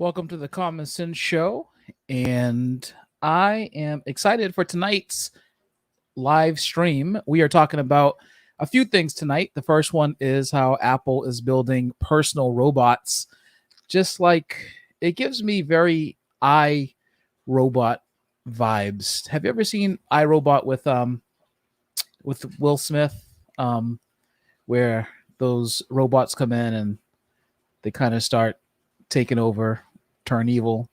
welcome to the Common Sense Show. And I am excited for tonight's live stream. We are talking about a few things tonight. The first one is how Apple is building personal robots, just like it gives me very iRobot vibes. Have you ever seen iRobot with Will Smith? Where those robots come in and they kind of start taking over, turn evil,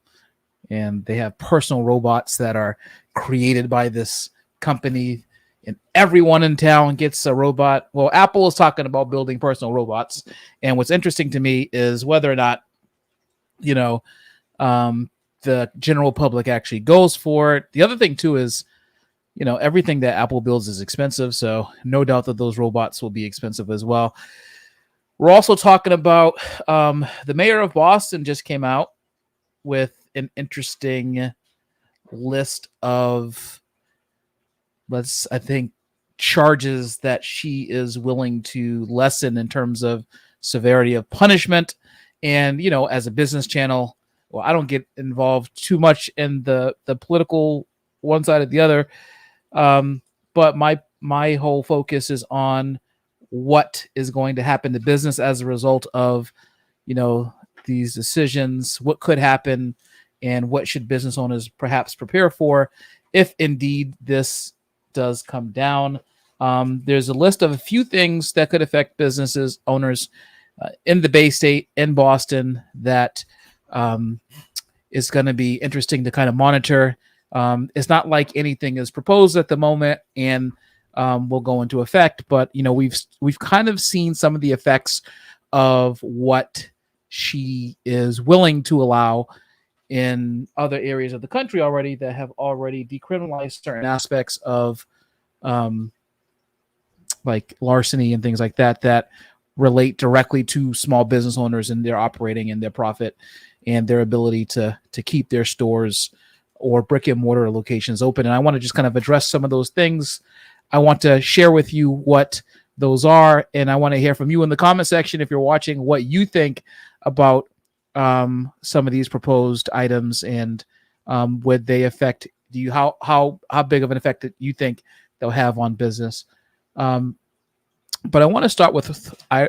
and they have personal robots that are created by this company, and everyone in town gets a robot. Well, Apple is talking about building personal robots, and what's interesting to me is whether or not you know the general public actually goes for it. The other thing too is everything that Apple builds is expensive, so no doubt that those robots will be expensive as well. We're also talking about the mayor of Boston just came out with an interesting list of, I think, charges that she is willing to lessen in terms of severity of punishment. And, as a business channel, well, I don't get involved too much in the political one side or the other. But my whole focus is on what is going to happen to business as a result of, these decisions, what could happen, and what should business owners perhaps prepare for if indeed this does come down. There's a list of a few things that could affect businesses owners in the Bay State, in Boston, that is going to be interesting to kind of monitor. It's not like anything is proposed at the moment and will go into effect, but we've kind of seen some of the effects of what she is willing to allow in other areas of the country already that have already decriminalized certain aspects of like larceny and things like that relate directly to small business owners and their operating and their profit and their ability to keep their stores or brick and mortar locations open. And I want to just kind of address some of those things. I want to share with you what those are, and I want to hear from you in the comment section if you're watching what you think about some of these proposed items, and would they affect you? How big of an effect that you think they'll have on business? But I want to start with I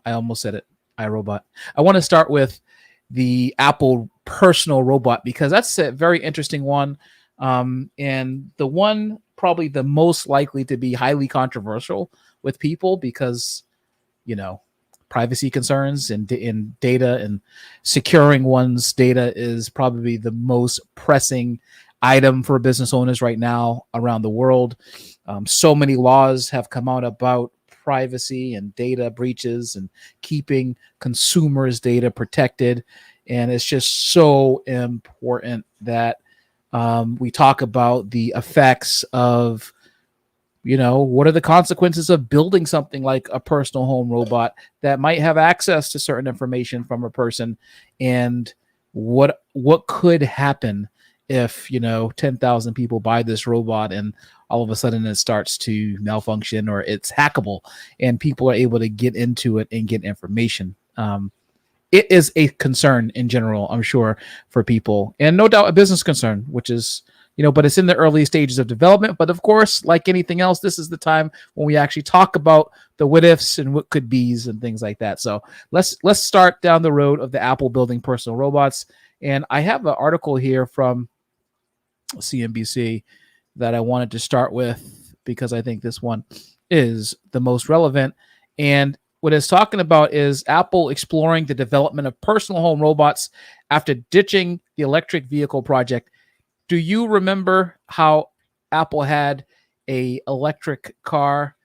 almost said it, iRobot. I want to start with the Apple personal robot because that's a very interesting one, and the one probably the most likely to be highly controversial with people because privacy concerns and data and securing one's data is probably the most pressing item for business owners right now around the world. So many laws have come out about privacy and data breaches and keeping consumers' data protected. And it's just so important that we talk about the effects of, what are the consequences of building something like a personal home robot that might have access to certain information from a person, and what could happen if 10,000 people buy this robot and all of a sudden it starts to malfunction or it's hackable and people are able to get into it and get information. It is a concern in general, I'm sure, for people, and no doubt a business concern, which is, but it's in the early stages of development. But of course, like anything else, this is the time when we actually talk about the what ifs and what could be's and things like that. So let's start down the road of the Apple building personal robots. And I have an article here from CNBC that I wanted to start with because I think this one is the most relevant. And what it's talking about is Apple exploring the development of personal home robots after ditching the electric vehicle project. Do you remember how Apple had a electric car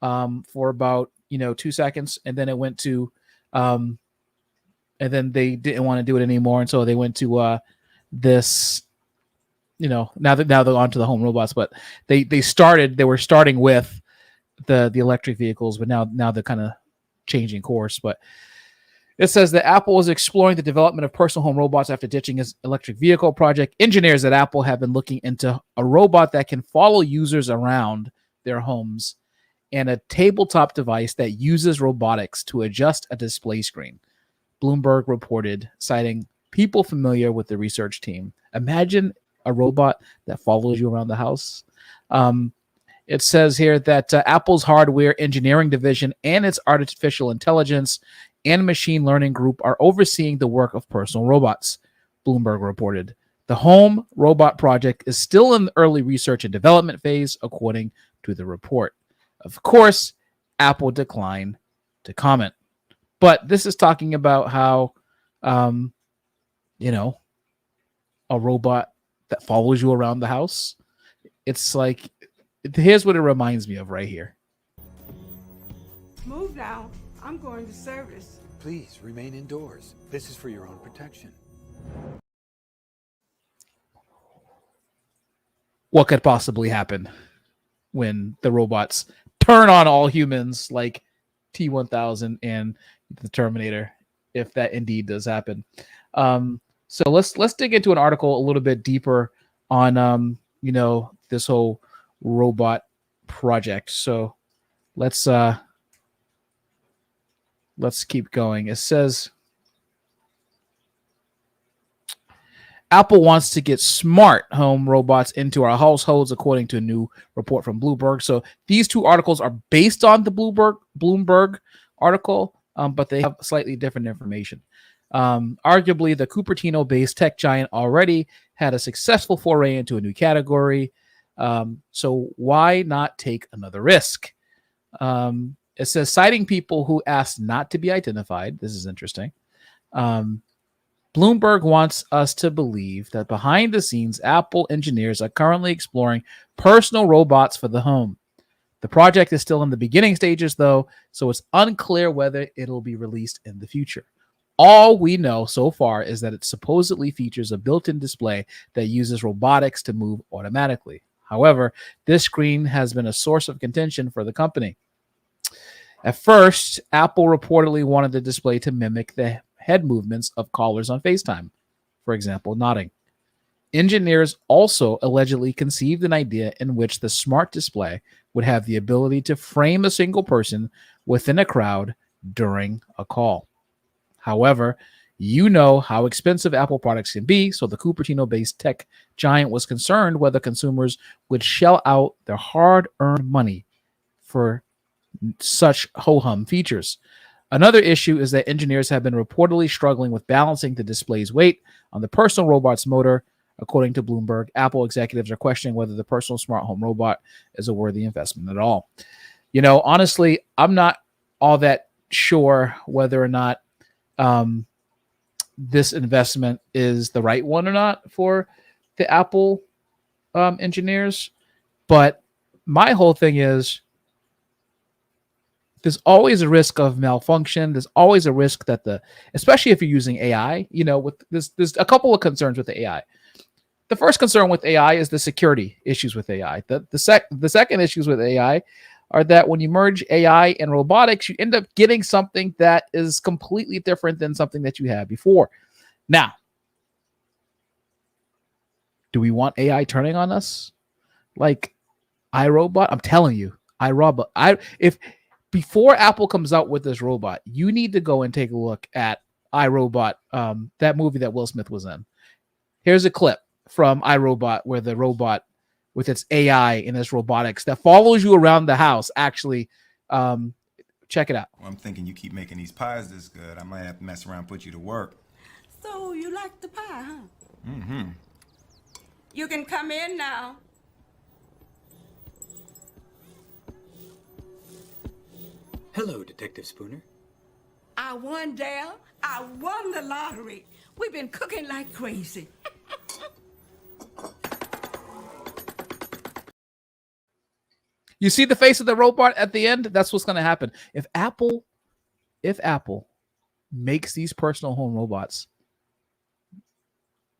for about 2 seconds, and then it went to and then they didn't want to do it anymore, and so they went to this. Now they're onto the home robots, but they were starting with the electric vehicles, but now they're kind of changing course. But it says that Apple is exploring the development of personal home robots after ditching its electric vehicle project. Engineers at Apple have been looking into a robot that can follow users around their homes and a tabletop device that uses robotics to adjust a display screen. Bloomberg reported, citing people familiar with the research team. Imagine a robot that follows you around the house. It says here that Apple's hardware engineering division and its artificial intelligence and machine learning group are overseeing the work of personal robots, Bloomberg reported. The home robot project is still in the early research and development phase, according to the report. Of course, Apple declined to comment. But this is talking about how, a robot that follows you around the house. It's like, here's what it reminds me of right here. Move now. I'm going to service. Please remain indoors. This is for your own protection. What could possibly happen when the robots turn on all humans like T-1000 and the Terminator, if that indeed does happen? So let's dig into an article a little bit deeper on this whole robot project. So let's keep going. It says Apple wants to get smart home robots into our households, according to a new report from Bloomberg. So these two articles are based on the Bloomberg article, but they have slightly different information. Arguably, the Cupertino-based tech giant already had a successful foray into a new category. So why not take another risk? It says, citing people who asked not to be identified. This is interesting. Bloomberg wants us to believe that behind the scenes, Apple engineers are currently exploring personal robots for the home. The project is still in the beginning stages, though, so it's unclear whether it'll be released in the future. All we know so far is that it supposedly features a built-in display that uses robotics to move automatically. However, this screen has been a source of contention for the company. At first, Apple reportedly wanted the display to mimic the head movements of callers on FaceTime, for example, nodding. Engineers also allegedly conceived an idea in which the smart display would have the ability to frame a single person within a crowd during a call. However, you know how expensive Apple products can be, so the Cupertino-based tech giant was concerned whether consumers would shell out their hard-earned money for such ho-hum features. Another issue is that engineers have been reportedly struggling with balancing the display's weight on the personal robot's motor. According to Bloomberg, Apple executives are questioning whether the personal smart home robot is a worthy investment at all. Honestly, I'm not all that sure whether or not this investment is the right one or not for the Apple engineers. But my whole thing is, there's always a risk of malfunction. There's always a risk that especially if you're using AI, with there's a couple of concerns with the AI. The first concern with AI is the security issues with AI. The second issues with AI are that when you merge AI and robotics, you end up getting something that is completely different than something that you had before. Now, do we want AI turning on us? Like iRobot? I'm telling you, iRobot. Before Apple comes out with this robot, you need to go and take a look at iRobot, that movie that Will Smith was in. Here's a clip from iRobot where the robot with its AI and its robotics that follows you around the house actually, check it out. Well, I'm thinking you keep making these pies this good, I might have to mess around and put you to work. So you like the pie, huh? Mm-hmm. You can come in now. Hello, Detective Spooner. I won, Dale. I won the lottery. We've been cooking like crazy. You see the face of the robot at the end? That's what's going to happen. If Apple makes these personal home robots,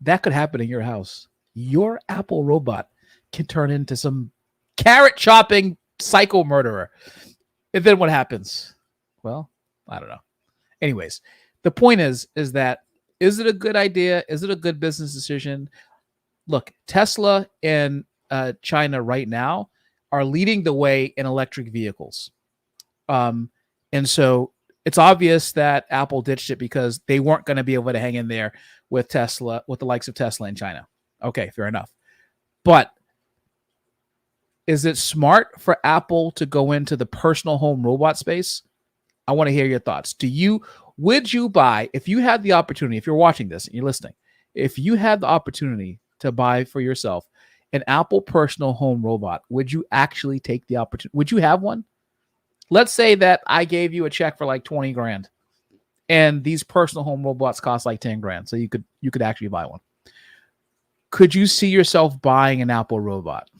that could happen in your house. Your Apple robot can turn into some carrot chopping psycho murderer. And then what happens? Well, I don't know. Anyways, the point is that, is it a good idea? Is it a good business decision? Look, Tesla in China right now are leading the way in electric vehicles. And so it's obvious that Apple ditched it because they weren't going to be able to hang in there with Tesla, with the likes of Tesla in China. Okay, fair enough. But is it smart for Apple to go into the personal home robot space? I want to hear your thoughts. Would you buy, if you had the opportunity, if you're watching this and you're listening, if you had the opportunity to buy for yourself an Apple personal home robot, would you actually take the opportunity? Would you have one? Let's say that I gave you a check for like 20 grand and these personal home robots cost like 10 grand. So you could actually buy one. Could you see yourself buying an Apple robot?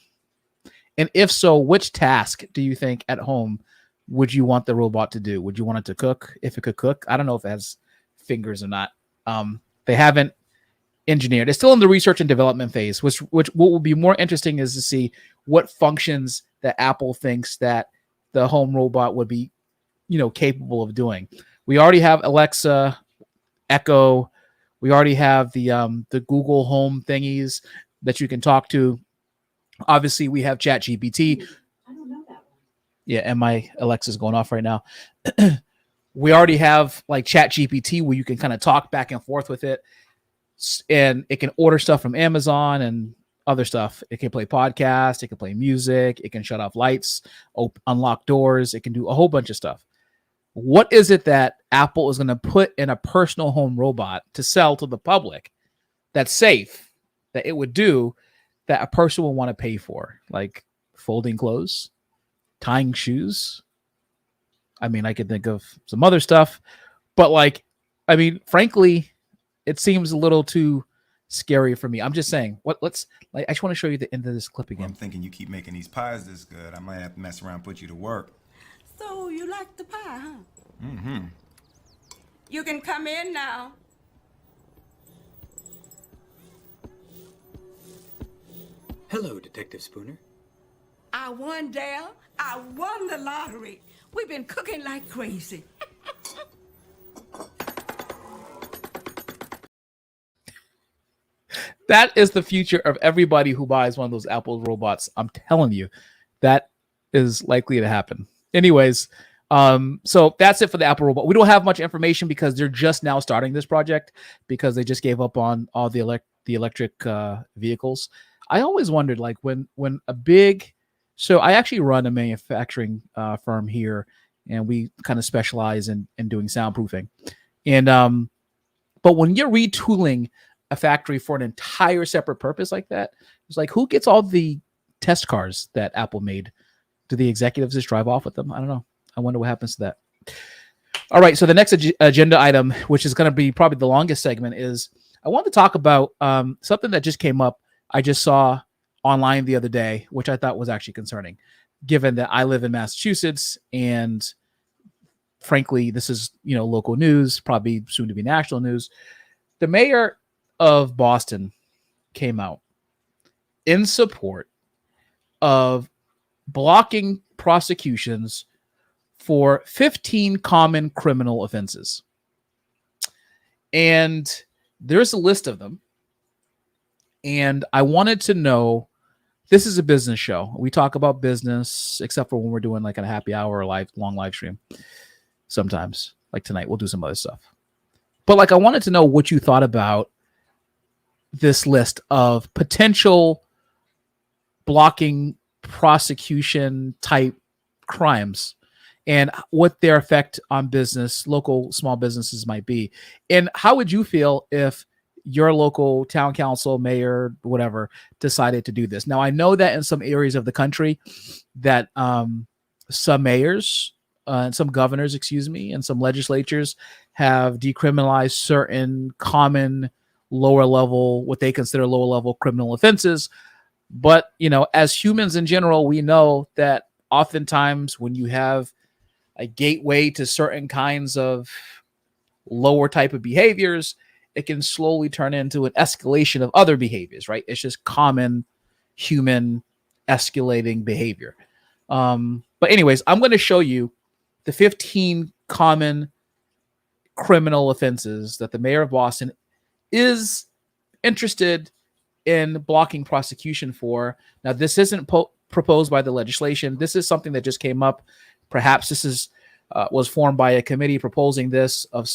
And if so, which task do you think at home would you want the robot to do? Would you want it to cook? If it could cook, I don't know if it has fingers or not. They haven't engineered. It's still in the research and development phase, which what will be more interesting is to see what functions that Apple thinks that the home robot would be, capable of doing. We already have Alexa, Echo. We already have the Google Home thingies that you can talk to. Obviously, we have ChatGPT. I don't know that one. Yeah, and my Alexa's going off right now. We already have like ChatGPT where you can kind of talk back and forth with it, and it can order stuff from Amazon and other stuff. It can play podcasts, it can play music, it can shut off lights, unlock doors, it can do a whole bunch of stuff. What is it that Apple is going to put in a personal home robot to sell to the public that's safe, that it would do, that a person will want to pay for? Like folding clothes, tying shoes. I mean, I could think of some other stuff, but frankly, it seems a little too scary for me. I'm just saying, I just want to show you the end of this clip Well, again. I'm thinking you keep making these pies this good. I might have to mess around and put you to work. So you like the pie, huh? Mm-hmm. You can come in now. Hello, Detective Spooner. I won, Dale. I won the lottery. We've been cooking like crazy. That is the future of everybody who buys one of those Apple robots. I'm telling you, that is likely to happen. Anyways, so that's it for the Apple robot. We don't have much information because they're just now starting this project because they just gave up on all the electric vehicles. I always wondered, like, when a big, so I actually run a manufacturing firm here, and we kind of specialize in doing soundproofing. And but when you're retooling a factory for an entire separate purpose like that, it's like, who gets all the test cars that Apple made? Do the executives just drive off with them? I don't know. I wonder what happens to that. All right. So the next agenda item, which is going to be probably the longest segment, is I want to talk about something that just came up. I just saw online the other day, which I thought was actually concerning, given that I live in Massachusetts, and frankly, this is, local news, probably soon to be national news. The mayor of Boston came out in support of blocking prosecutions for 15 common criminal offenses. And there's a list of them. And I wanted to know, this is a business show. We talk about business, except for when we're doing like a happy hour or long live stream. Sometimes, like tonight, we'll do some other stuff. But I wanted to know what you thought about this list of potential blocking prosecution type crimes and what their effect on business, local small businesses might be. And how would you feel if your local town council, mayor, whatever, decided to do this? Now, I know that in some areas of the country that some mayors and some governors, and some legislatures have decriminalized certain common lower level, what they consider lower level criminal offenses. But, as humans in general, we know that oftentimes when you have a gateway to certain kinds of lower type of behaviors, it can slowly turn into an escalation of other behaviors, right? It's just common human escalating behavior. But anyways, I'm going to show you the 15 common criminal offenses that the mayor of Boston is interested in blocking prosecution for. Now, this isn't proposed by the legislation. This is something that just came up. Perhaps this is was formed by a committee proposing this of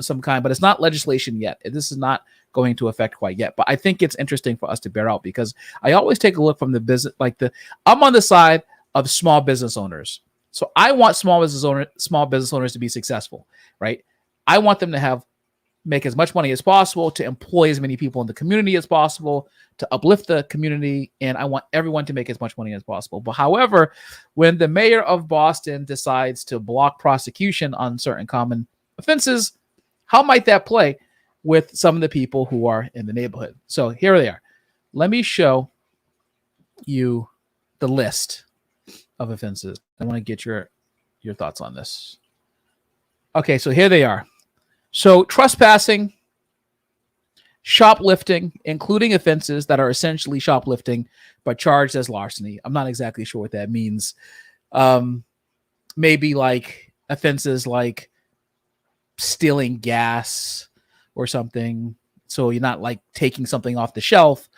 some kind, but it's not legislation yet. This is not going into effect quite yet. But I think it's interesting for us to bear out because I always take a look from the business, I'm on the side of small business owners. So I want small business owners to be successful, right? I want them to make as much money as possible, to employ as many people in the community as possible, to uplift the community, and I want everyone to make as much money as possible. But however, when the mayor of Boston decides to block prosecution on certain common offenses, how might that play with some of the people who are in the neighborhood? So here they are. Let me show you the list of offenses. I want to get your thoughts on this. Okay, so here they are. So trespassing, shoplifting, including offenses that are essentially shoplifting but charged as larceny. I'm not exactly sure what that means. Maybe like offenses like stealing gas or something. So you're not like taking something off the shelf,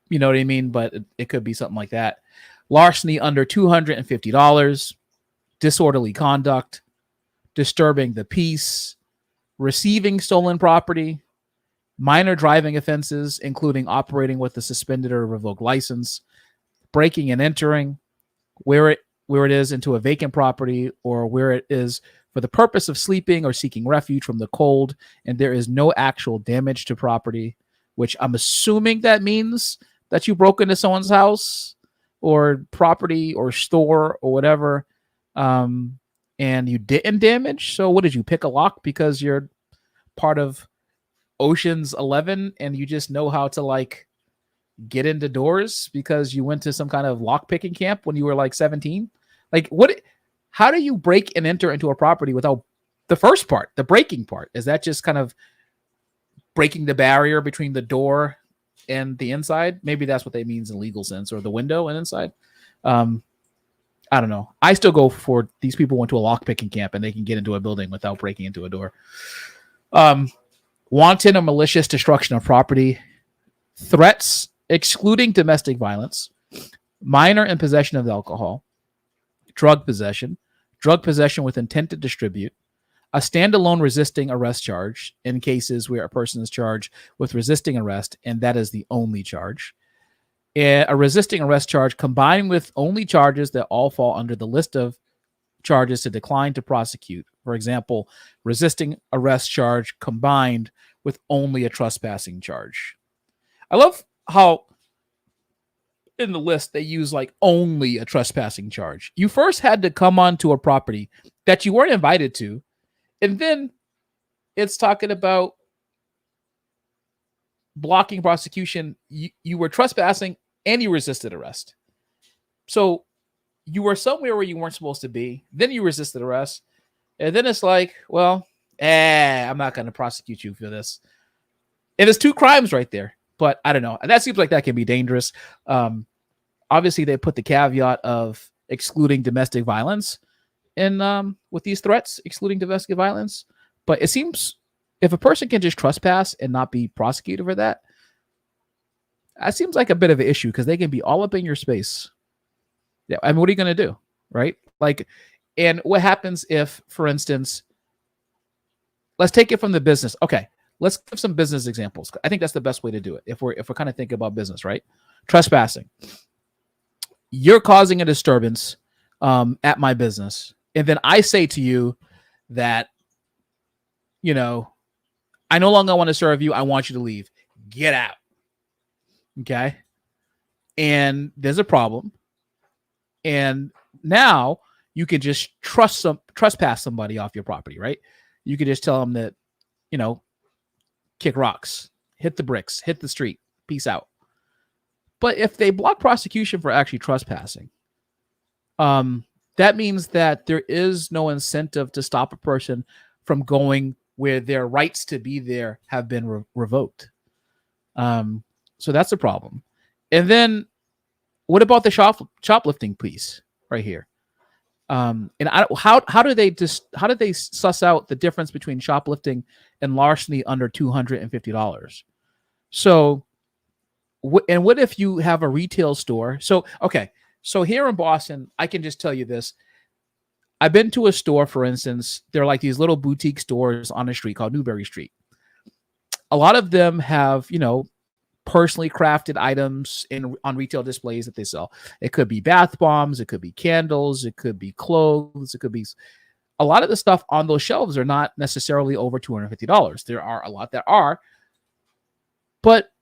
you know what I mean? But it could be something like that. Larceny under $250, disorderly conduct, disturbing the peace, receiving stolen property, minor driving offenses, including operating with a suspended or revoked license, breaking and entering, where it is into a vacant property, or where it is for the purpose of sleeping or seeking refuge from the cold, and there is no actual damage to property, which I'm assuming that means that you broke into someone's house or property or store or whatever, and you didn't damage. So what did you pick a lock because you're part of Ocean's 11 and you just know how to like get into doors because you went to some kind of lock picking camp when you were like 17? Like how do you break and enter into a property without the first part, the breaking part? Is that just kind of breaking the barrier between the door and the inside? Maybe that's what that means in legal sense, or the window and inside. I don't know. I still go for these people went to a lock picking camp and they can get into a building without breaking into a door. Wanton or malicious destruction of property, threats, excluding domestic violence, minor in possession of alcohol, drug possession with intent to distribute, a standalone resisting arrest charge in cases where a person is charged with resisting arrest, and that is the only charge. A resisting arrest charge combined with only charges that all fall under the list of charges to decline to prosecute. For example, resisting arrest charge combined with only a trespassing charge. I love how in the list they use like only a trespassing charge. You first had to come onto a property that you weren't invited to, and then it's talking about blocking prosecution. You were trespassing and you resisted arrest. So you were somewhere where you weren't supposed to be. Then you resisted arrest. And then it's like, well, I'm not going to prosecute you for this. And there's two crimes right there. But I don't know. That seems like that can be dangerous. Obviously, they put the caveat of excluding domestic violence in with these threats, excluding domestic violence. But it seems if a person can just trespass and not be prosecuted for that, that seems like a bit of an issue because they can be all up in your space. Yeah, I mean, what are you going to do, right? Like, and what happens if, for instance, let's take it from the business. Okay, let's give some business examples. I think that's the best way to do it. If we're kind of thinking about business, right? Trespassing. You're causing a disturbance at my business, and then I say to you that, you know, I no longer want to serve you. I want you to leave. Get out. Okay. And there's a problem. And now you can just trespass somebody off your property, right? You could just tell them that, you know, kick rocks, hit the bricks, hit the street, peace out. But if they block prosecution for actually trespassing, that means that there is no incentive to stop a person from going where their rights to be there have been revoked. So that's a problem. And then what about the shoplifting piece right here? And how do they suss out the difference between shoplifting and larceny under $250? So, and what if you have a retail store? So, okay. So here in Boston, I can just tell you this. I've been to a store, for instance, they're like these little boutique stores on a street called Newbury Street. a lot of them have, personally crafted items on retail displays that they sell. It could be bath bombs, it could be candles, it could be clothes, it could be a lot of the stuff on those shelves are not necessarily over $250. There are a lot that are, but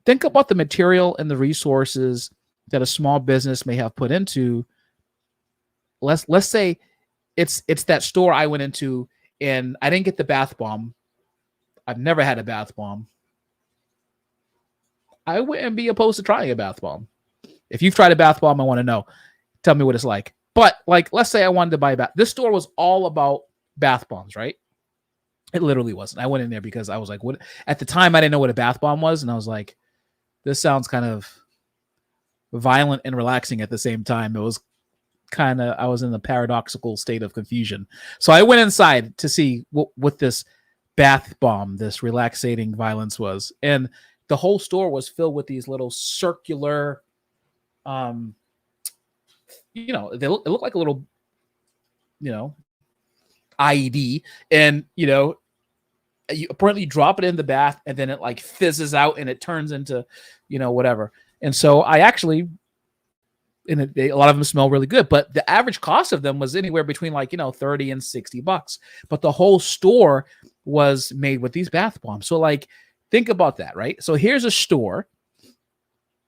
think about the material and the resources that a small business may have put into. Let's say it's that store I went into and I didn't get the bath bomb. I've never had a bath bomb. I wouldn't be opposed to trying a bath bomb. If you've tried a bath bomb, I want to know. Tell me what it's like. But like, let's say I wanted to buy a bath. This store was all about bath bombs, right? It literally wasn't. I went in there because I was like, what? At the time, I didn't know what a bath bomb was. And I was like, this sounds kind of violent and relaxing at the same time. It was I was in a paradoxical state of confusion. So I went inside to see what this bath bomb, this relaxating violence was. And the whole store was filled with these little circular, it looked like a little, IED. And, you apparently drop it in the bath and then it like fizzes out and it turns into, whatever. And so I actually, a lot of them smell really good, but the average cost of them was anywhere between like, $30 and $60. But the whole store was made with these bath bombs. So like, think about that, right? So here's a store.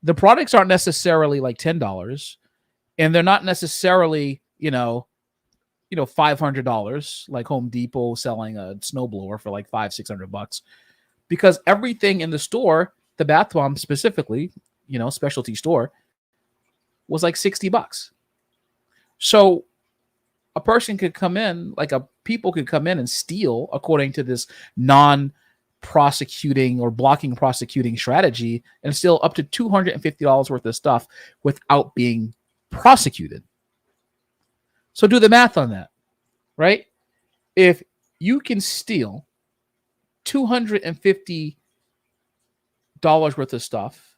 The products aren't necessarily like $10, and they're not necessarily, $500 like Home Depot selling a snowblower for like $500-$600, because everything in the store, the bath bomb specifically, specialty store, was like $60. So a person could come in, people could come in and steal, according to this non-prosecuting or blocking prosecuting strategy, and steal up to $250 worth of stuff without being prosecuted. So do the math on that, right? If you can steal $250 worth of stuff,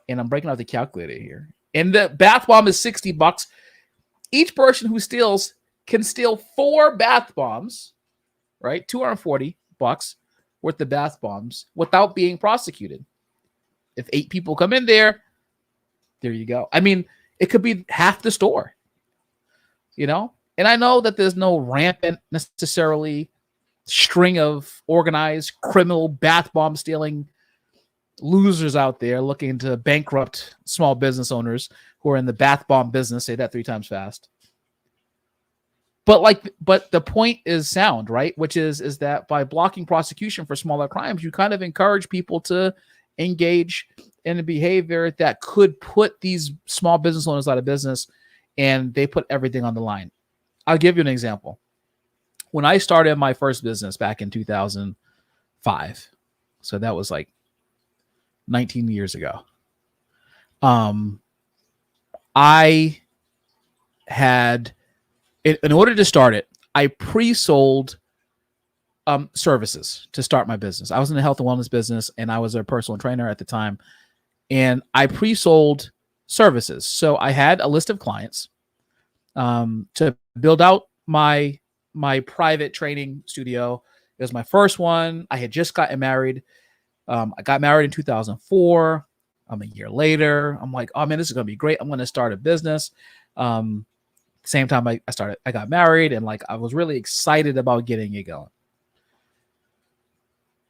and I'm breaking out the calculator here, and the bath bomb is $60, each person who steals can steal 4 bath bombs, right? $240 worth of bath bombs without being prosecuted. If 8 people come in there you go. I mean, it could be half the store, and I know that there's no rampant necessarily string of organized criminal bath bomb stealing losers out there looking to bankrupt small business owners who are in the bath bomb business. Say that 3 times fast. But the point is sound, right? Which is that by blocking prosecution for smaller crimes, you kind of encourage people to engage in a behavior that could put these small business owners out of business, and they put everything on the line. I'll give you an example. When I started my first business back in 2005, so that was like 19 years ago, I had, in order to start it, I pre-sold services to start my business. I was in the health and wellness business, and I was a personal trainer at the time, and I pre-sold services. So I had a list of clients to build out my private training studio. It was my first one. I had just gotten married. I got married in 2004. A year later, I'm like, oh man, this is going to be great. I'm going to start a business. Same time I got married, and like, I was really excited about getting it going.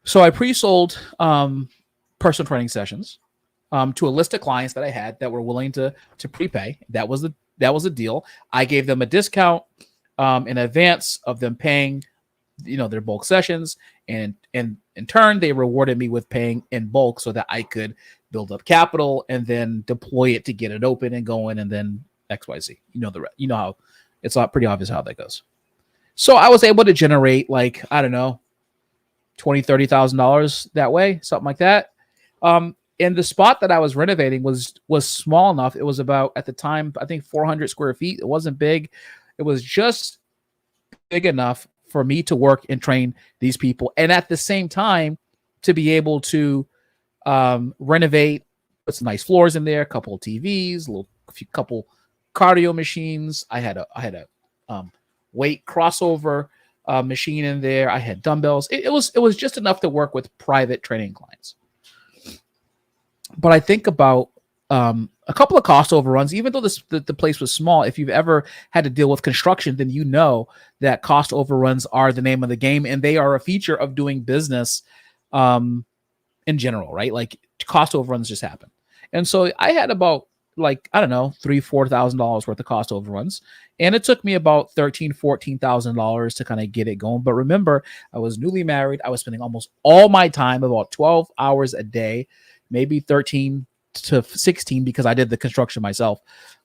So I pre-sold personal training sessions to a list of clients that I had that were willing to prepay. That was the deal. I gave them a discount in advance of them paying, their bulk sessions, and in turn, they rewarded me with paying in bulk so that I could build up capital and then deploy it to get it open and going, and then XYZ. How it's pretty obvious how that goes. So I was able to generate like, I don't know, $20,000-$30,000 that way, something like that. And the spot that I was renovating was small enough. It was about, at the time, I think 400 square feet. It wasn't big. It was just big enough for me to work and train these people, and at the same time to be able to renovate, put some nice floors in there, a couple of TVs, couple cardio machines. I had a weight crossover machine in there. I had dumbbells. It was just enough to work with private training clients. But I think about a couple of cost overruns, even though the place was small. If you've ever had to deal with construction, then you know that cost overruns are the name of the game, and they are a feature of doing business in general, right? Like cost overruns just happen. And so I had about $3,000-$4,000 worth of cost overruns. And it took me about $13,000-$14,000 to kind of get it going. But remember, I was newly married. I was spending almost all my time, about 12 hours a day, maybe 13 to 16, because I did the construction myself,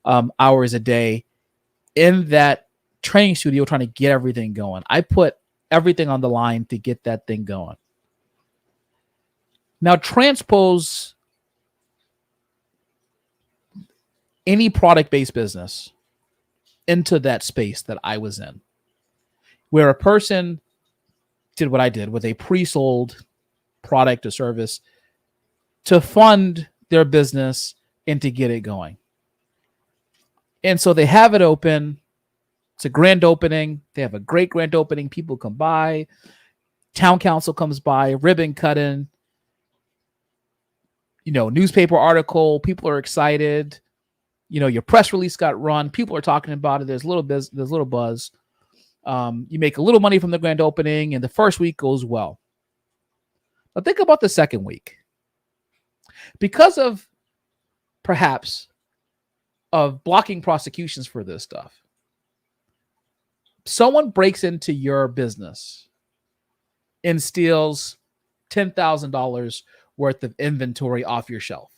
hours a day in that training studio trying to get everything going. I put everything on the line to get that thing going. Now, transpose any product-based business into that space that I was in, where a person did what I did with a pre-sold product or service to fund their business and to get it going. And so they have it open. It's a grand opening. They have a great grand opening. People come by. Town council comes by, ribbon cutting, newspaper article. People are excited. Your press release got run. People are talking about it. There's little buzz. You make a little money from the grand opening, and the first week goes well. But think about the second week. Because of perhaps of blocking prosecutions for this stuff, someone breaks into your business and steals $10,000 worth of inventory off your shelf.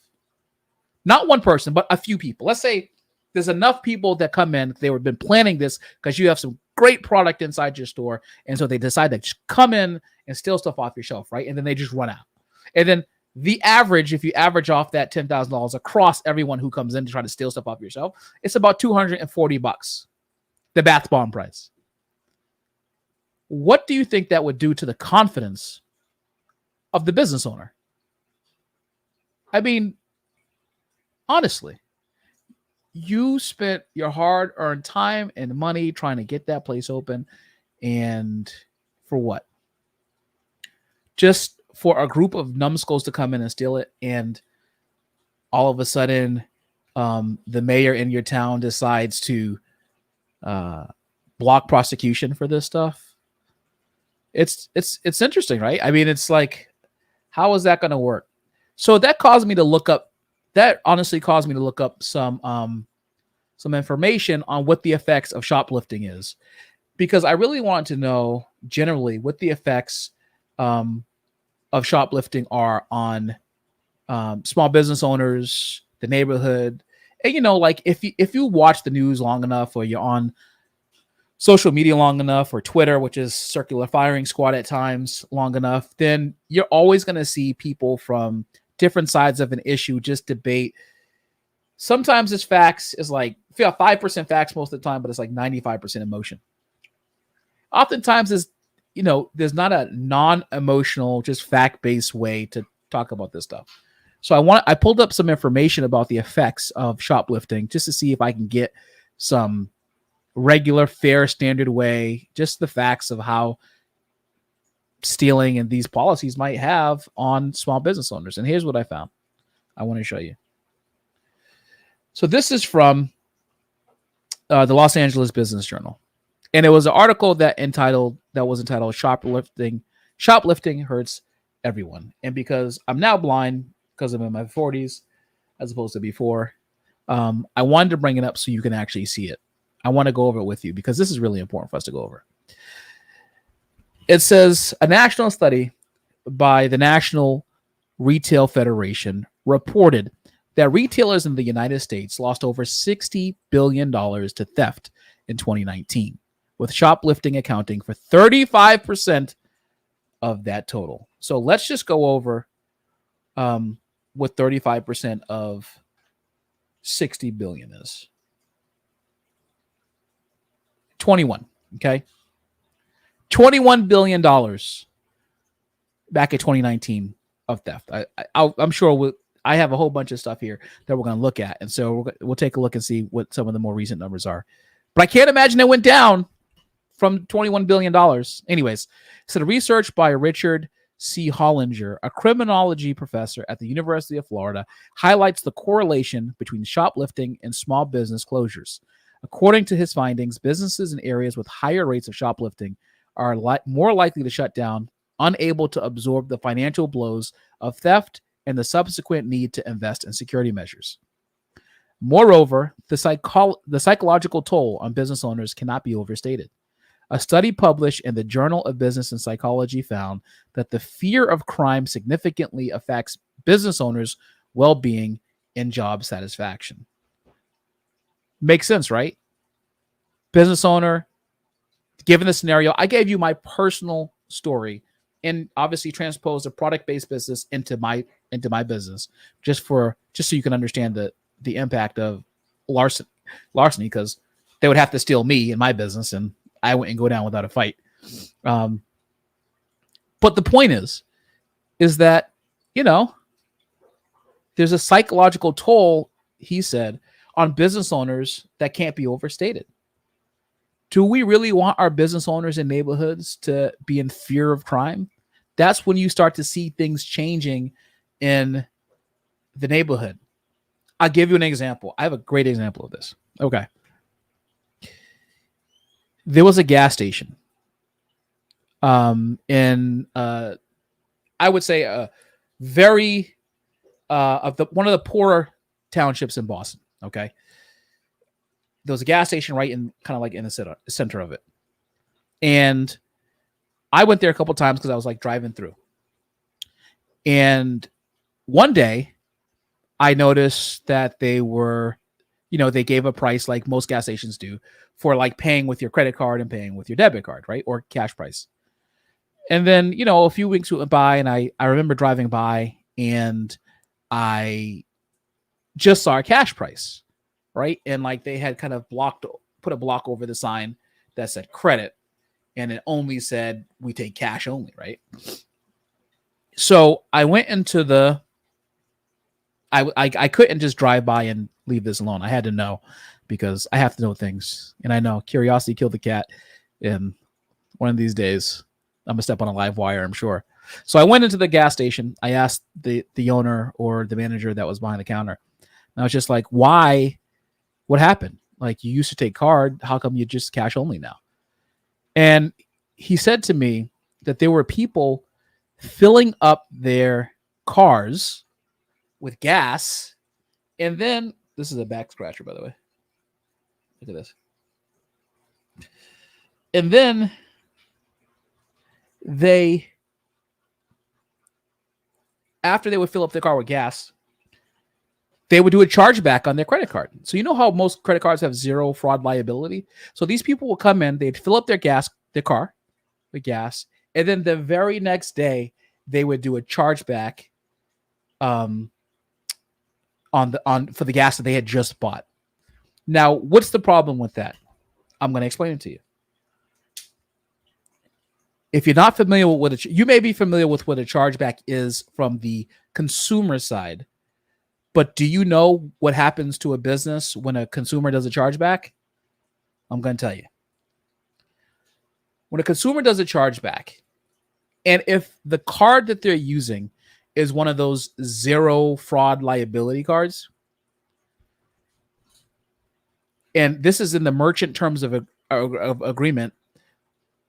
Not one person, but a few people. Let's say there's enough people that come in. They have been planning this because you have some great product inside your store. And so they decide to just come in and steal stuff off your shelf, right? And then they just run out. And then the average, if you average off that $10,000 across everyone who comes in to try to steal stuff off your shelf, it's about $240, the bath bomb price. What do you think that would do to the confidence of the business owner? I mean, honestly, you spent your hard-earned time and money trying to get that place open, and for what? Just for a group of numbskulls to come in and steal it, and all of a sudden, the mayor in your town decides to block prosecution for this stuff. It's interesting, right? I mean, it's like, how is that going to work? So that caused me to look up. That honestly caused me to look up some information on what the effects of shoplifting is, because I really want to know generally what the effects of shoplifting are on small business owners, the neighborhood. And like if you watch the news long enough, or you're on social media long enough, or Twitter, which is circular firing squad at times, long enough, then you're always going to see people from different sides of an issue just debate. Sometimes it's facts. It's like 5% facts most of the time, but it's like 95% emotion. Oftentimes there's not a non-emotional, just fact-based way to talk about this stuff. So I pulled up some information about the effects of shoplifting just to see if I can get some regular, fair, standard way, just the facts of how stealing and these policies might have on small business owners. And here's what I found. I want to show you. So this is from the Los Angeles Business Journal. And it was an article that was entitled Shoplifting Hurts Everyone. And because I'm now blind, because I'm in my 40s, as opposed to before, I wanted to bring it up so you can actually see it. I want to go over it with you because this is really important for us to go over. It says a national study by the National Retail Federation reported that retailers in the United States lost over $60 billion to theft in 2019, with shoplifting accounting for 35% of that total. So let's just go over what 35% of 60 billion is. 21, okay? $21 billion back in 2019 of theft. I'm sure I have a whole bunch of stuff here that we're going to look at. And so we'll take a look and see what some of the more recent numbers are. But I can't imagine it went down from $21 billion. Anyways, so the research by Richard C. Hollinger, a criminology professor at the University of Florida, highlights the correlation between shoplifting and small business closures. According to his findings, businesses in areas with higher rates of shoplifting are more likely to shut down, unable to absorb the financial blows of theft and the subsequent need to invest in security measures. Moreover, the psychological toll on business owners cannot be overstated. A study published in the Journal of Business and Psychology found that the fear of crime significantly affects business owners' well-being and job satisfaction. Makes sense, right? Business owner, given the scenario, I gave you my personal story and obviously transposed a product-based business into my business just so you can understand the impact of larceny, because they would have to steal me in my business and I wouldn't go down without a fight. But the point is that, there's a psychological toll, he said, on business owners that can't be overstated. Do we really want our business owners in neighborhoods to be in fear of crime? That's when you start to see things changing in the neighborhood. I'll give you an example. I have a great example of this. Okay. There was a gas station in I would say a very one of the poorer townships in Boston. Okay. There was a gas station right in kind of like in the center of it. And I went there a couple times because I was like driving through. And one day I noticed that they were, they gave a price like most gas stations do for like paying with your credit card and paying with your debit card, right? Or cash price. And then, a few weeks went by and I remember driving by and I just saw a cash price, right? And like they had kind of put a block over the sign that said credit, and it only said we take cash only, right? So I went into I couldn't just drive by and leave this alone. I had to know, because I have to know things, and I know curiosity killed the cat. And one of these days, I'm gonna step on a live wire, I'm sure. So I went into the gas station. I asked the owner or the manager that was behind the counter. And I was just like, why? What happened? Like, you used to take card. How come you just cash only now? And he said to me that there were people filling up their cars with gas. And then, this is a back scratcher, by the way. Look at this. And then after they would fill up their car with gas, they would do a chargeback on their credit card. So you know how most credit cards have zero fraud liability? So these people will come in, they'd fill up their car with gas, and then the very next day they would do a chargeback for the gas that they had just bought. Now, what's the problem with that? I'm going to explain it to you. If you're not familiar with what you may be familiar with what a chargeback is from the consumer side, but do you know what happens to a business when a consumer does a chargeback? I'm going to tell you. When a consumer does a chargeback, and if the card that they're using is one of those zero fraud liability cards, and this is in the merchant terms of agreement,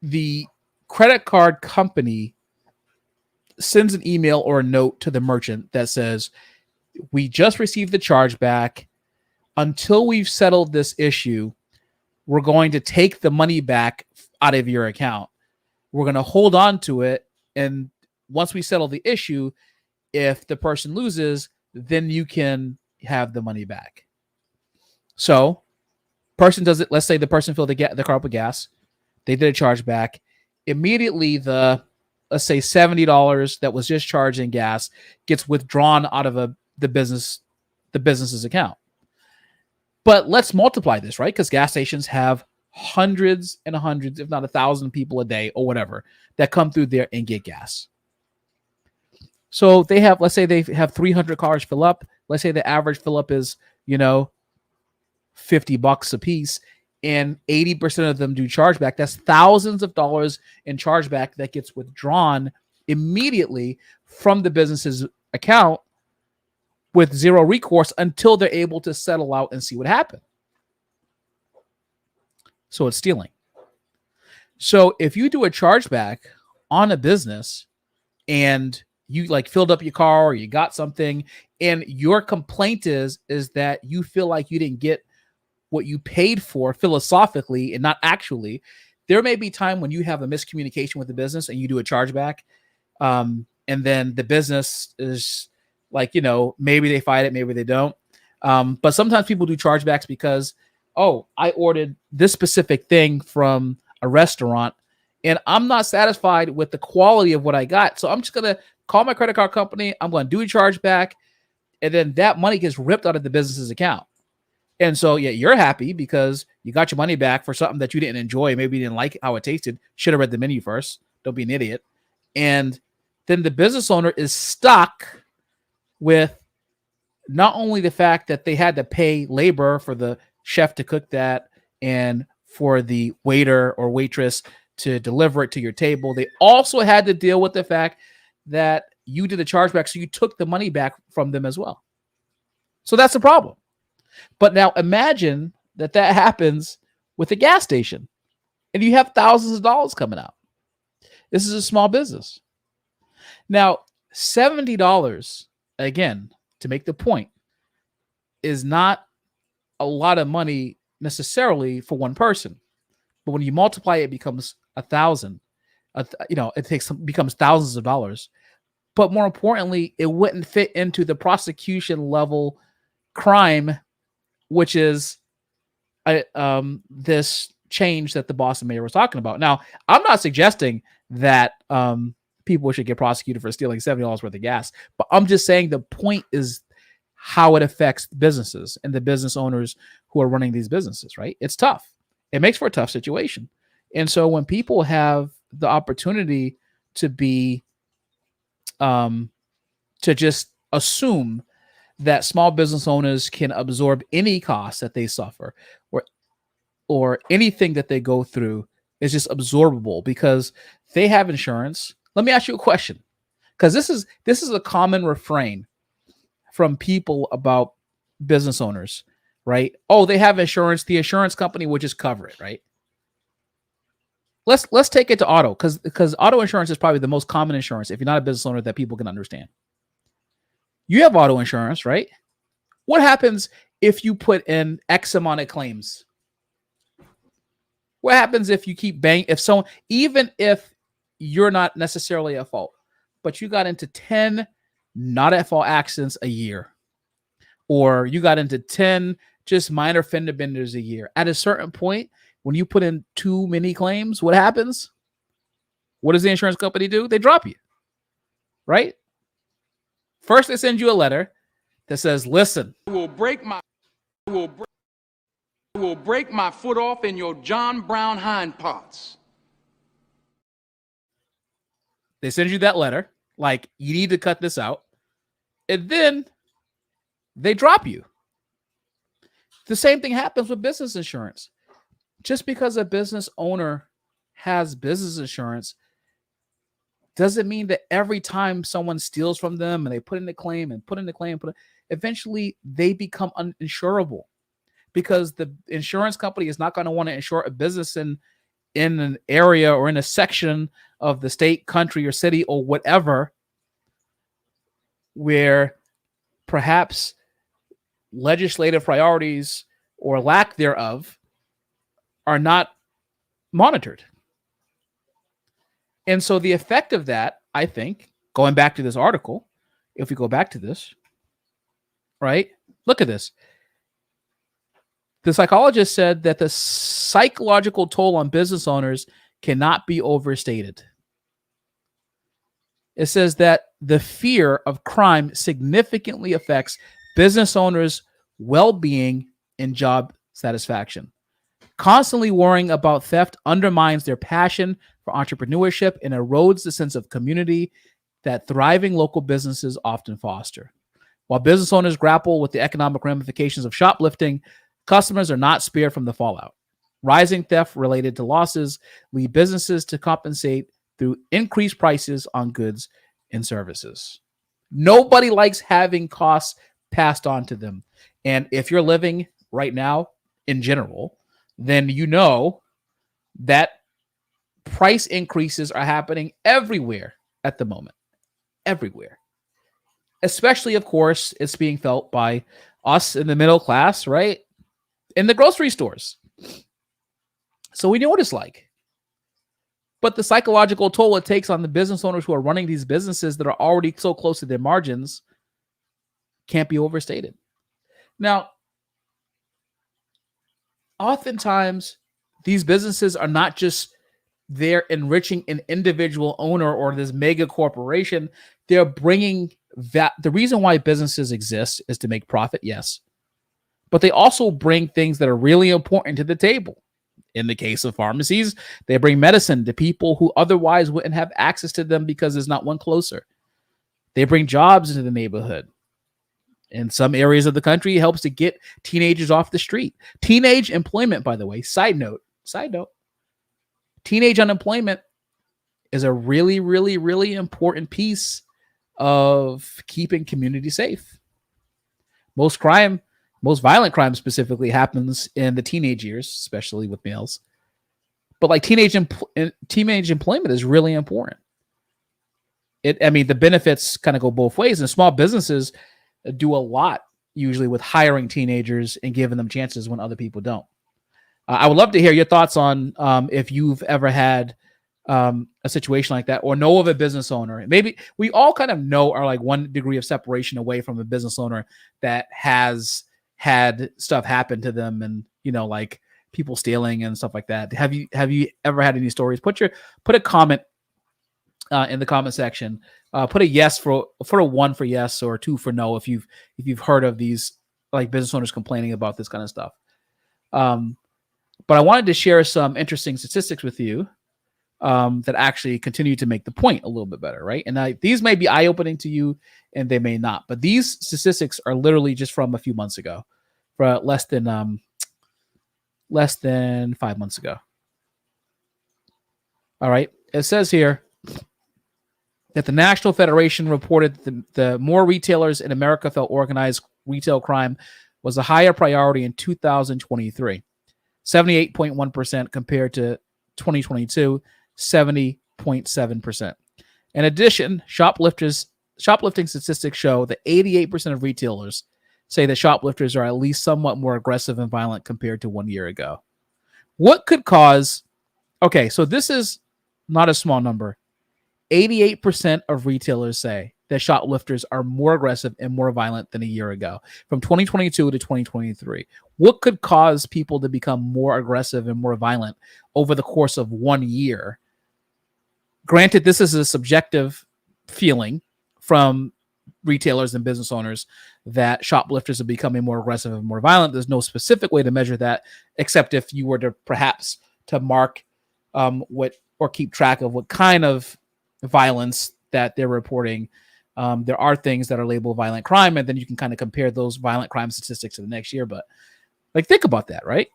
the credit card company sends an email or a note to the merchant that says, we just received the chargeback. Until we've settled this issue, we're going to take the money back out of your account. We're going to hold on to it. And once we settle the issue, if the person loses, then you can have the money back. So person does it. Let's say the person filled the car up with gas. They did a chargeback. Immediately, let's say $70 that was just charged in gas gets withdrawn out of the business's account. But let's multiply this, right? Because gas stations have hundreds and hundreds, if not 1,000 people a day or whatever that come through there and get gas. So let's say they have 300 cars fill up. Let's say the average fill up is, $50 a piece. and 80% of them do chargeback. That's thousands of dollars in chargeback that gets withdrawn immediately from the business's account with zero recourse until they're able to settle out and see what happened. So it's stealing. So if you do a chargeback on a business and you like filled up your car or you got something and your complaint is that you feel like you didn't get what you paid for philosophically and not actually, there may be time when you have a miscommunication with the business and you do a chargeback. And then the business is like, maybe they fight it, maybe they don't. But sometimes people do chargebacks because, I ordered this specific thing from a restaurant and I'm not satisfied with the quality of what I got. So I'm just going to call my credit card company. I'm going to do a chargeback. And then that money gets ripped out of the business's account. And so, yeah, you're happy because you got your money back for something that you didn't enjoy. Maybe you didn't like how it tasted. Should have read the menu first. Don't be an idiot. And then the business owner is stuck with not only the fact that they had to pay labor for the chef to cook that and for the waiter or waitress to deliver it to your table, they also had to deal with the fact that you did a chargeback, so you took the money back from them as well. So that's the problem. But now imagine that happens with a gas station and you have thousands of dollars coming out. This is a small business. Now, $70, again, to make the point, is not a lot of money necessarily for one person. But when you multiply it, becomes 1,000. It becomes thousands of dollars. But more importantly, it wouldn't fit into the prosecution level crime, which is this change that the Boston mayor was talking about. Now, I'm not suggesting that people should get prosecuted for stealing $70 worth of gas, but I'm just saying the point is how it affects businesses and the business owners who are running these businesses, right? It's tough. It makes for a tough situation. And so when people have the opportunity to be, to just assume that small business owners can absorb any cost that they suffer or anything that they go through is just absorbable because they have insurance. Let me ask you a question, because this is a common refrain from people about business owners, right? Oh, they have insurance. The insurance company would just cover it, right? Let's take it to auto because auto insurance is probably the most common insurance if you're not a business owner that people can understand. You have auto insurance, right? What happens if you put in X amount of claims? What happens if you keep even if you're not necessarily at fault, but you got into 10 not at fault accidents a year, or you got into 10 just minor fender benders a year. At a certain point, when you put in too many claims, what happens? What does the insurance company do? They drop you, right? First, they send you a letter that says, listen, I will break my foot off in your John Brown hind parts. They send you that letter, like, you need to cut this out. And then they drop you. The same thing happens with business insurance. Just because a business owner has business insurance doesn't mean that every time someone steals from them and they put in the claim, eventually they become uninsurable because the insurance company is not going to want to insure a business in an area or in a section of the state, country, or city or whatever where perhaps legislative priorities or lack thereof are not monitored. And so the effect of that, I think, going back to this article, if we go back to this, right? Look at this. The psychologist said that the psychological toll on business owners cannot be overstated. It says that the fear of crime significantly affects business owners' well-being and job satisfaction. Constantly worrying about theft undermines their passion for entrepreneurship and erodes the sense of community that thriving local businesses often foster. While business owners grapple with the economic ramifications of shoplifting, customers are not spared from the fallout. Rising theft related to losses lead businesses to compensate through increased prices on goods and services. Nobody likes having costs passed on to them. And if you're living right now in general, then you know that price increases are happening everywhere at the moment. Everywhere. Especially, of course, it's being felt by us in the middle class, right? In the grocery stores. So we know what it's like. But the psychological toll it takes on the business owners who are running these businesses that are already so close to their margins can't be overstated. Now, oftentimes, these businesses are not just there enriching an individual owner or this mega corporation. They're bringing that. The reason why businesses exist is to make profit, yes. But they also bring things that are really important to the table. In the case of pharmacies, they bring medicine to people who otherwise wouldn't have access to them because there's not one closer. They bring jobs into the neighborhood. In some areas of the country, it helps to get teenagers off the street. Teenage employment, by the way, side note, teenage unemployment is a really, really, really important piece of keeping community safe. Most violent crime specifically happens in the teenage years, especially with males. But like teenage employment is really important. The benefits kind of go both ways, and small businesses do a lot usually with hiring teenagers and giving them chances when other people don't. I would love to hear your thoughts on if you've ever had a situation like that or know of a business owner. Maybe we all kind of know are like 1 degree of separation away from a business owner that has had stuff happen to them and, like people stealing and stuff like that. Have you ever had any stories? Put a comment in the comment section. Put a yes for a 1 for yes or 2 for no if you've heard of these like business owners complaining about this kind of stuff. But I wanted to share some interesting statistics with you that actually continue to make the point a little bit better, right? And these may be eye-opening to you, and they may not. But these statistics are literally just from a few months ago, for less than 5 months ago. All right. It says here that the National Federation reported that the more retailers in America felt organized retail crime was a higher priority in 2023. 78.1% compared to 2022, 70.7%. In addition, shoplifting statistics show that 88% of retailers say that shoplifters are at least somewhat more aggressive and violent compared to 1 year ago. What could cause... Okay, so this is not a small number. 88% of retailers say that shoplifters are more aggressive and more violent than a year ago, from 2022 to 2023. What could cause people to become more aggressive and more violent over the course of 1 year? Granted, this is a subjective feeling from retailers and business owners that shoplifters are becoming more aggressive and more violent. There's no specific way to measure that, except if you were to perhaps to mark what or keep track of what kind of violence that they're reporting. There are things that are labeled violent crime, and then you can kind of compare those violent crime statistics to the next year. But like, think about that, right?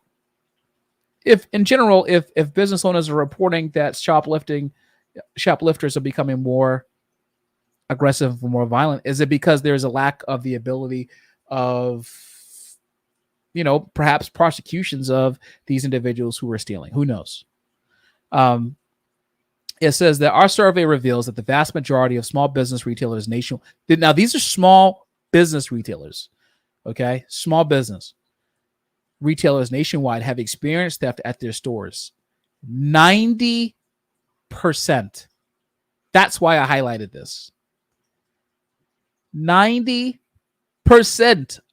If in general, if business owners are reporting that shoplifters are becoming more aggressive and more violent, is it because there's a lack of the ability of, perhaps prosecutions of these individuals who are stealing? Who knows? It says that our survey reveals that the vast majority of small business retailers nationwide. Now, these are small business retailers, okay? Small business retailers nationwide have experienced theft at their stores. 90%. That's why I highlighted this. 90%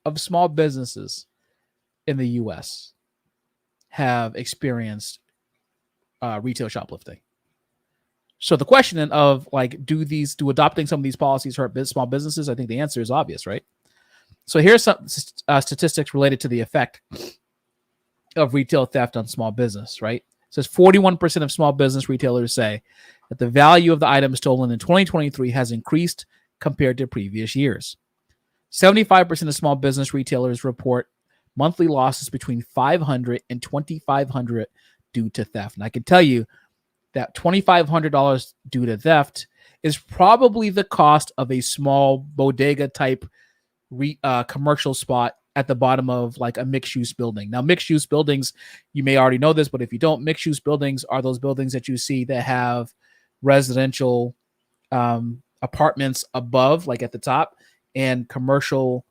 of small businesses in the U.S. have experienced retail shoplifting. So the question of like, do adopting some of these policies hurt small businesses? I think the answer is obvious, right? So here's some statistics related to the effect of retail theft on small business, right? It says 41% of small business retailers say that the value of the items stolen in 2023 has increased compared to previous years. 75% of small business retailers report monthly losses between $500 and $2,500 due to theft. And I can tell you that $2,500 due to theft is probably the cost of a small bodega type commercial spot at the bottom of like a mixed use building. Now, mixed use buildings, you may already know this, but if you don't, mixed use buildings are those buildings that you see that have residential apartments above, like at the top, and commercial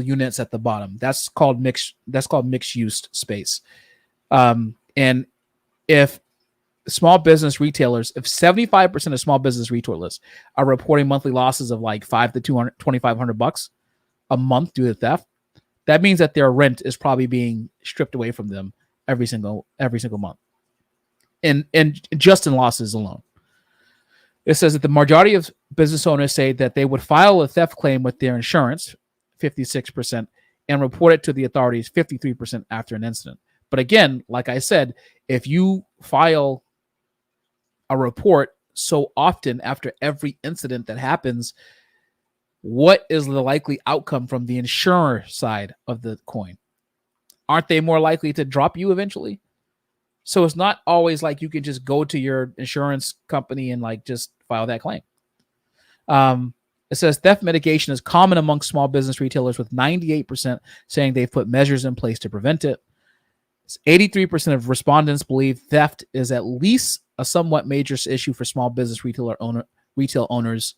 units at the bottom. That's called mixed use space. And if small business retailers, if 75% of small business retailers are reporting monthly losses of like $500 to $2,500 a month due to theft, that means that their rent is probably being stripped away from them every single month, and just in losses alone. It says that the majority of business owners say that they would file a theft claim with their insurance, 56%, and report it to the authorities, 53%, after an incident. But again, like I said, if you file a report so often after every incident that happens, what is the likely outcome from the insurer side of the coin? Aren't they more likely to drop you eventually? So it's not always like you can just go to your insurance company and like just file that claim. It says theft mitigation is common among small business retailers, with 98% saying they've put measures in place to prevent it. 83% of respondents believe theft is at least a somewhat major issue for small business retail owners.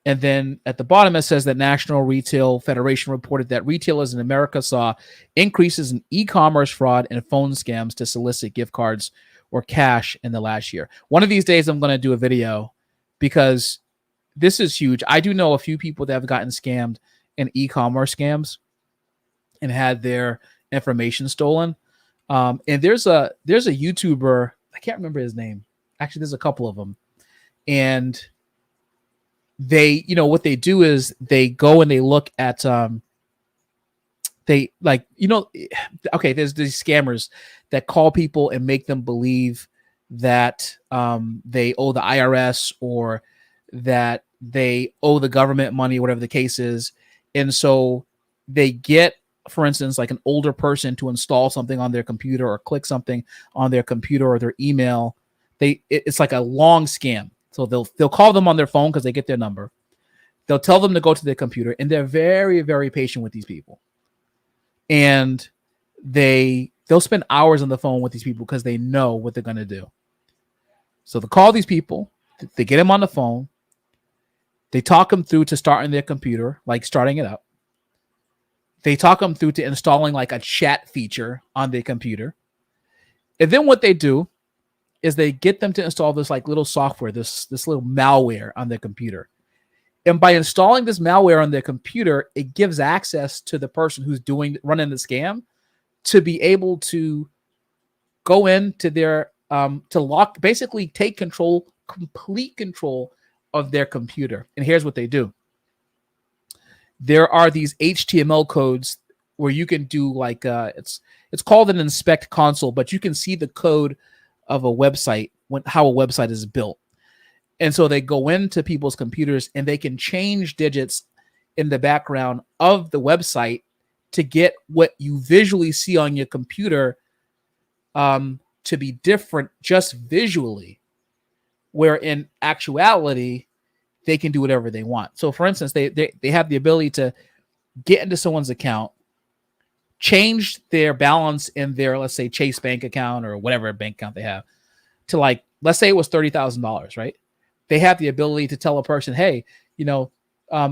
And then at the bottom, it says that National Retail Federation reported that retailers in America saw increases in e-commerce fraud and phone scams to solicit gift cards or cash in the last year. One of these days, I'm going to do a video because this is huge. I do know a few people that have gotten scammed in e-commerce scams and had their information stolen. And there's a YouTuber, I can't remember his name. Actually, there's a couple of them. And they, what they do is they go and they look at, there's these scammers that call people and make them believe that they owe the IRS or that they owe the government money, whatever the case is. And so they get, for instance, like an older person to install something on their computer or click something on their computer or their email. It's like a long scam. So they'll call them on their phone because they get their number. They'll tell them to go to their computer, and they're very, very patient with these people. And they'll spend hours on the phone with these people because they know what they're going to do. So they call these people, they get them on the phone, they talk them through to starting their computer, like starting it up. They talk them through to installing like a chat feature on their computer. And then what they do is they get them to install this like little software, this little malware on their computer. And by installing this malware on their computer, it gives access to the person who's running the scam to be able to go into their basically take complete control of their computer. And here's what they do. There are these HTML codes where you can do like it's called an inspect console, but you can see the code of a website, how a website is built. And so they go into people's computers and they can change digits in the background of the website to get what you visually see on your computer to be different just visually, where in actuality, they can do whatever they want. So for instance, they have the ability to get into someone's account, change their balance in their, let's say, Chase bank account or whatever bank account they have to, like, let's say it was $30,000, right? They have the ability to tell a person, hey,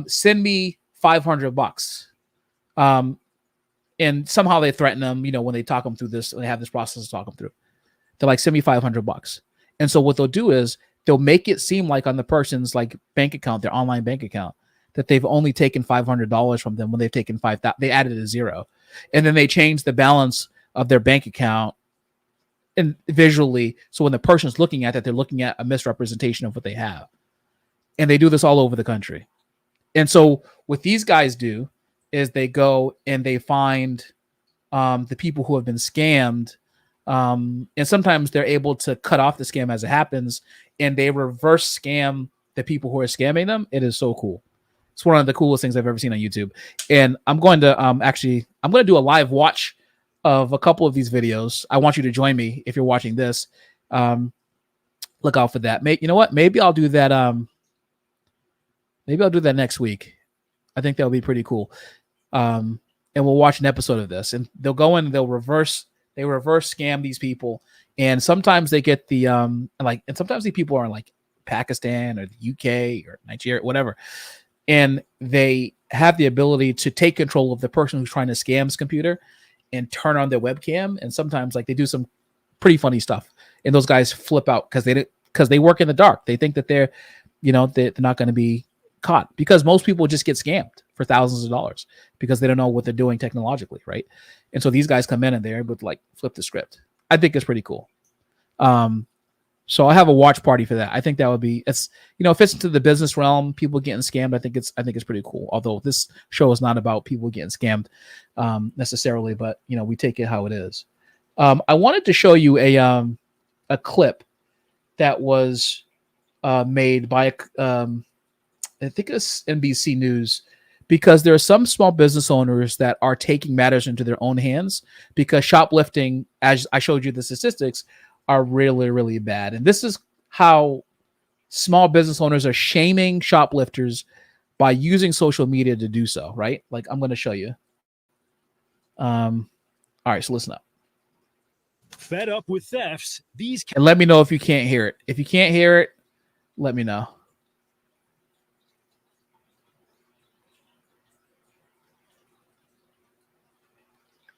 send me $500. And somehow they threaten them, when they talk them through this, and they have this process to talk them through. They're like, send me $500. And so what they'll do is they'll make it seem like on the person's like bank account, their online bank account, that they've only taken $500 from them when they've taken $5,000. They added a zero. And then they change the balance of their bank account and visually. So when the person's looking at that, they're looking at a misrepresentation of what they have. And they do this all over the country. And so what these guys do is they go and they find the people who have been scammed. And sometimes they're able to cut off the scam as it happens, and they reverse scam the people who are scamming them. It is so cool. It's one of the coolest things I've ever seen on YouTube. And I'm going to I'm going to do a live watch of a couple of these videos. I want you to join me if you're watching this. Look out for that. You know what? Maybe I'll do that. Maybe I'll do that next week. I think that would be pretty cool. And we'll watch an episode of this, and they'll go in and they reverse scam these people. And sometimes they get the and sometimes these people are in like Pakistan or the UK or Nigeria, whatever. And they have the ability to take control of the person who's trying to scam his computer and turn on their webcam. And sometimes like they do some pretty funny stuff. And those guys flip out because they work in the dark. They think that they're not going to be caught, because most people just get scammed for thousands of dollars because they don't know what they're doing technologically, right? And so these guys come in and they're able to like flip the script. I think it's pretty cool. So I have a watch party for that. I think that would be, if it's into the business realm, people getting scammed, I think it's pretty cool. Although this show is not about people getting scammed necessarily, but we take it how it is. I wanted to show you a clip that was made by I think it's NBC News, because there are some small business owners that are taking matters into their own hands because shoplifting, as I showed you the statistics, are really, really bad. And this is how small business owners are shaming shoplifters by using social media to do so, right? Like I'm going to show you. All right, so listen up. Fed up with thefts, and let me know if you can't hear it. If you can't hear it, let me know.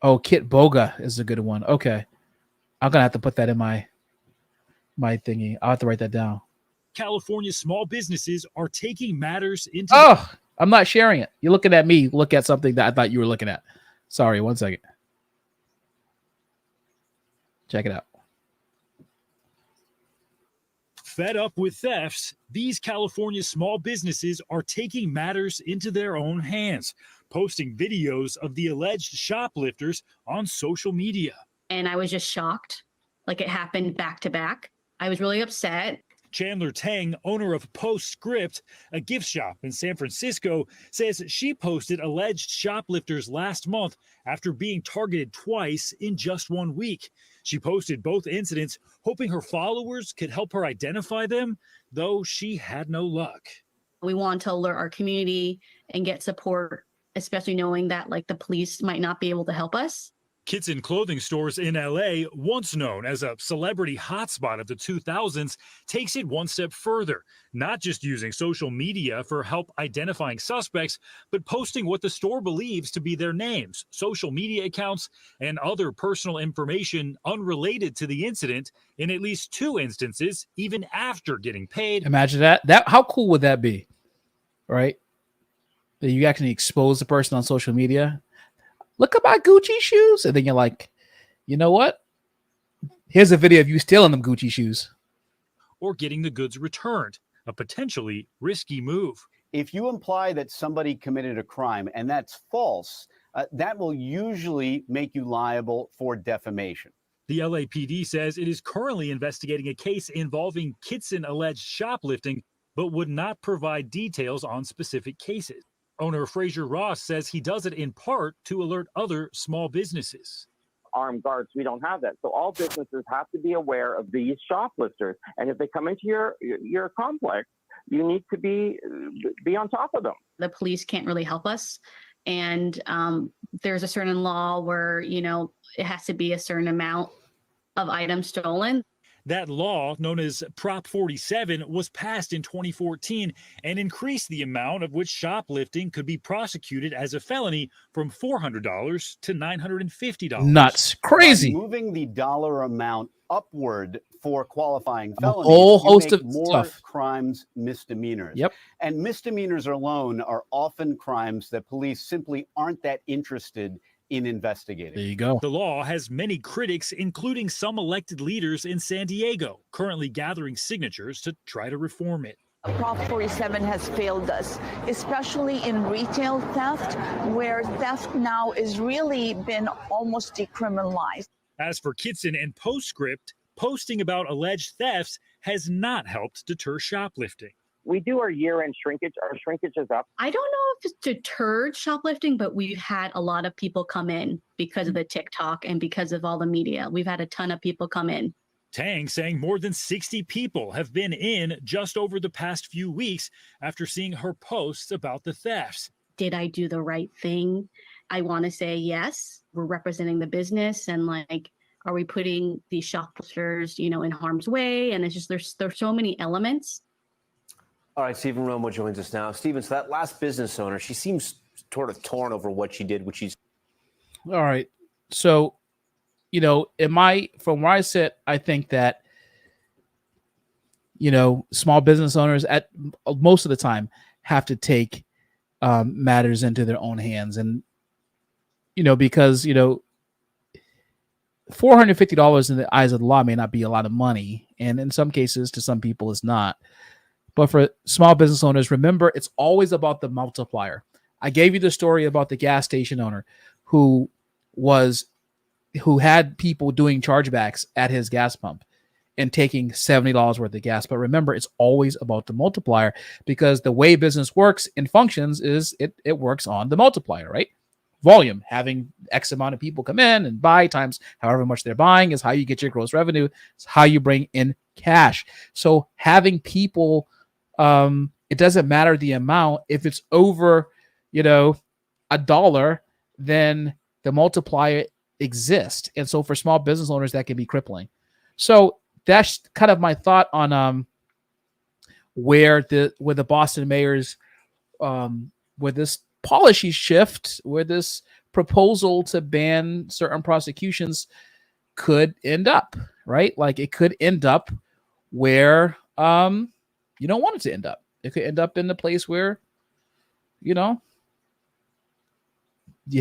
Oh, Kit Boga is a good one. Okay. I'm going to have to put that in my thingy. I'll have to write that down. California small businesses are taking matters into... Oh, I'm not sharing it. You're looking at me. Look at something that I thought you were looking at. Sorry, 1 second. Check it out. Fed up with thefts, these California small businesses are taking matters into their own hands, posting videos of the alleged shoplifters on social media. And I was just shocked. Like it happened back to back. I was really upset. Chandler Tang, owner of Postscript, a gift shop in San Francisco, says she posted alleged shoplifters last month after being targeted twice in just 1 week. She posted both incidents, hoping her followers could help her identify them, though she had no luck. We want to alert our community and get support, especially knowing that like the police might not be able to help us. Kitson clothing stores in LA, once known as a celebrity hotspot of the 2000s, takes it one step further, not just using social media for help identifying suspects, but posting what the store believes to be their names, social media accounts, and other personal information unrelated to the incident in at least 2 instances, even after getting paid. Imagine that. How cool would that be? Right? That you actually expose the person on social media. Look at my Gucci shoes. And then you're like, you know what? Here's a video of you stealing them Gucci shoes. Or getting the goods returned, a potentially risky move. If you imply that somebody committed a crime and that's false, that will usually make you liable for defamation. The LAPD says it is currently investigating a case involving Kitson alleged shoplifting, but would not provide details on specific cases. Owner Fraser Ross says he does it in part to alert other small businesses. Armed guards, we don't have that. So all businesses have to be aware of these shoplifters. And if they come into your complex, you need to be on top of them. The police can't really help us. And there's a certain law where, it has to be a certain amount of items stolen. That law, known as Prop 47, was passed in 2014 and increased the amount of which shoplifting could be prosecuted as a felony from $400 to $950. Nuts. Crazy. By moving the dollar amount upward for qualifying felonies, a whole host of more stuff. Crimes misdemeanors. Yep. And misdemeanors alone are often crimes that police simply aren't that interested in investigating. There you go. The law has many critics, including some elected leaders in San Diego, currently gathering signatures to try to reform it. Prop 47 has failed us, especially in retail theft, where theft now is really been almost decriminalized. As for Kitson and Postscript, posting about alleged thefts has not helped deter shoplifting. we do our year-end shrinkage. Our shrinkage is up. I don't know if it's deterred shoplifting, but we've had a lot of people come in because of the TikTok and because of all the media. We've had a ton of people come in. Tang saying more than 60 people have been in just over the past few weeks after seeing her posts about the thefts. Did I do the right thing? I want to say yes. We're representing the business, and like, are we putting these shoplifters, in harm's way? And it's just there's so many elements. All right, Stephen Romo joins us now. Stephen, so that last business owner, she seems sort of torn over what she did, which she's. All right. So, from where I sit, I think that, small business owners at most of the time have to take matters into their own hands. And, because, $450 in the eyes of the law may not be a lot of money. And in some cases, to some people, it's not. But for small business owners, remember, it's always about the multiplier. I gave you the story about the gas station owner who had people doing chargebacks at his gas pump and taking $70 worth of gas. But remember, it's always about the multiplier, because the way business works and functions is it works on the multiplier, right? Volume, having X amount of people come in and buy times however much they're buying is how you get your gross revenue. It's how you bring in cash. So having people, it doesn't matter the amount. If it's over, $1, then the multiplier exists. And so for small business owners, that can be crippling. So that's kind of my thought on where the Boston mayor's where this policy shift, where this proposal to ban certain prosecutions could end up, right? Like, it could end up where you don't want it to end up. It could end up in the place where, you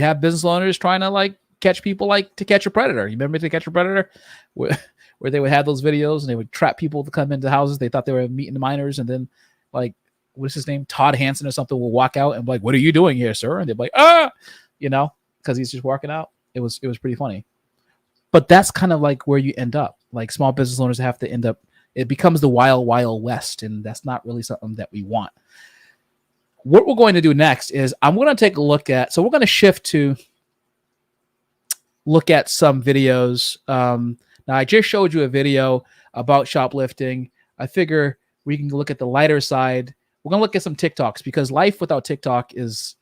have business owners trying to catch people like To Catch a Predator. You remember To Catch a Predator? Where they would have those videos and they would trap people to come into houses. They thought they were meeting minors, and then what's his name? Todd Hansen or something will walk out and be like, "What are you doing here, sir?" And they'd be like, because he's just walking out. It was pretty funny. But that's kind of where you end up. Small business owners have to end up, it becomes the wild, wild west, and that's not really something that we want. What we're going to do next is I'm going to take a look at, so we're going to shift to look at some videos. Now, I just showed you a video about shoplifting. I figure we can look at the lighter side. We're going to look at some TikToks, because life without TikTok is,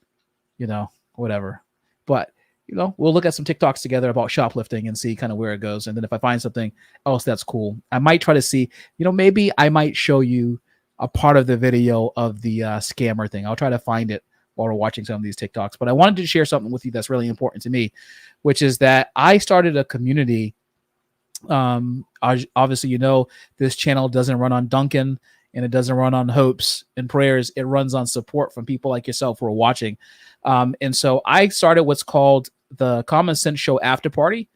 whatever. But, we'll look at some TikToks together about shoplifting and see kind of where it goes. And then if I find something else that's cool, I might try to see, maybe I might show you a part of the video of the scammer thing. I'll try to find it while we're watching some of these TikToks. But I wanted to share something with you that's really important to me, which is that I started a community. Obviously, this channel doesn't run on Duncan, and it doesn't run on hopes and prayers. It runs on support from people like yourself who are watching. And so I started what's called the Common Sense Show After Party.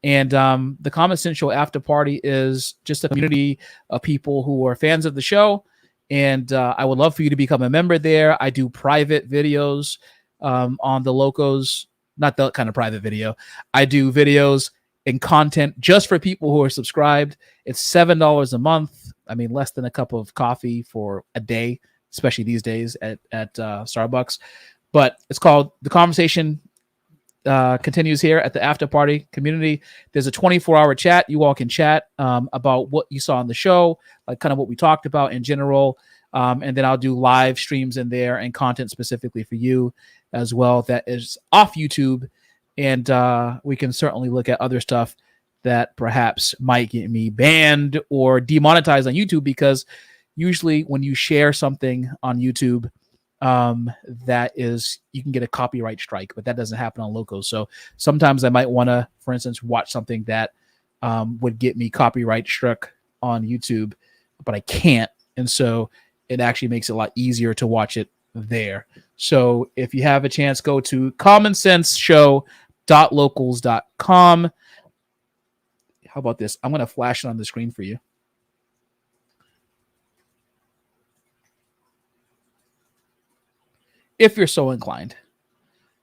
And the Common Sense Show After Party is just a community of people who are fans of the show. And I would love for you to become a member there. I do private videos on the Locos, not the kind of private video. I do videos and content just for people who are subscribed. It's $7 a month. I mean, less than a cup of coffee for a day, especially these days at Starbucks. But it's called The Conversation Continues here at the After Party community. There's a 24-hour chat. You all can chat about what you saw on the show, like kind of what we talked about in general. And then I'll do live streams in there and content specifically for you as well that is off YouTube. And we can certainly look at other stuff that perhaps might get me banned or demonetized on YouTube, because usually when you share something on YouTube, that is, you can get a copyright strike, but that doesn't happen on Locos. So sometimes I might want to, for instance, watch something that would get me copyright struck on YouTube, but I can't. And so it actually makes it a lot easier to watch it there. So if you have a chance, go to commonsenseshow.locals.com. How about this? I'm going to flash it on the screen for you. If you're so inclined.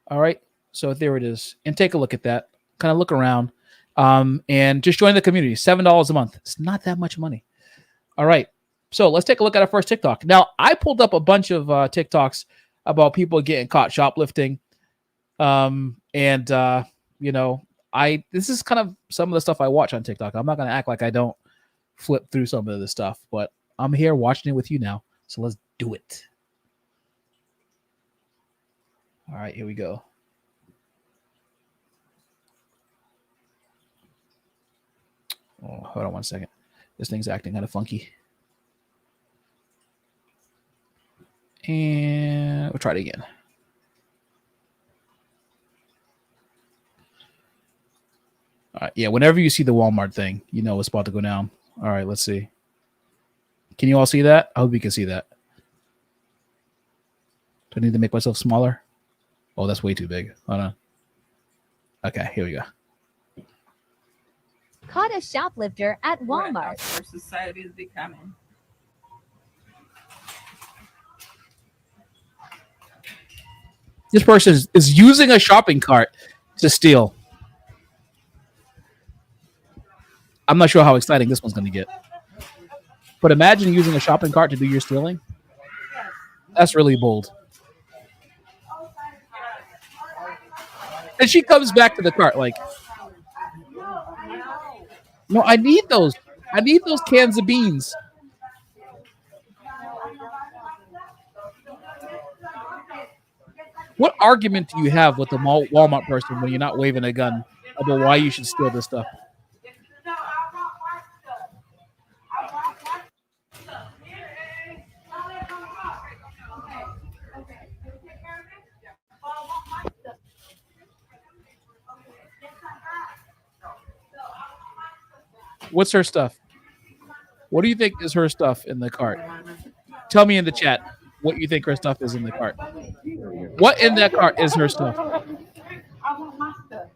All right. So there it is. And take a look at that. Kind of look around. And just join the community. $7 a month. It's not that much money. All right. So let's take a look at our first TikTok. Now, I pulled up a bunch of TikToks about people getting caught shoplifting. You know, this is kind of some of the stuff I watch on TikTok. I'm not going to act like I don't flip through some of this stuff, but I'm here watching it with you now. So let's do it. All right, here we go. Oh, hold on one second. This thing's acting kind of funky. And we'll try it again. All right, yeah, whenever you see the Walmart thing, you know it's about to go down. All right, let's see. Can you all see that? I hope you can see that. Do I need to make myself smaller? Oh, that's way too big. Hold on. Okay, here we go. Caught a shoplifter at Walmart. Our society is becoming. This person is using a shopping cart to steal. I'm not sure how exciting this one's going to get. But imagine using a shopping cart to do your stealing. That's really bold. And she comes back to the cart like, no, I need those. I need those cans of beans. What argument do you have with the Walmart person when you're not waving a gun about why you should steal this stuff? What's her stuff? What do you think is her stuff in the cart? Tell me in the chat what you think her stuff is in the cart. What in that cart is her stuff? I want my stuff.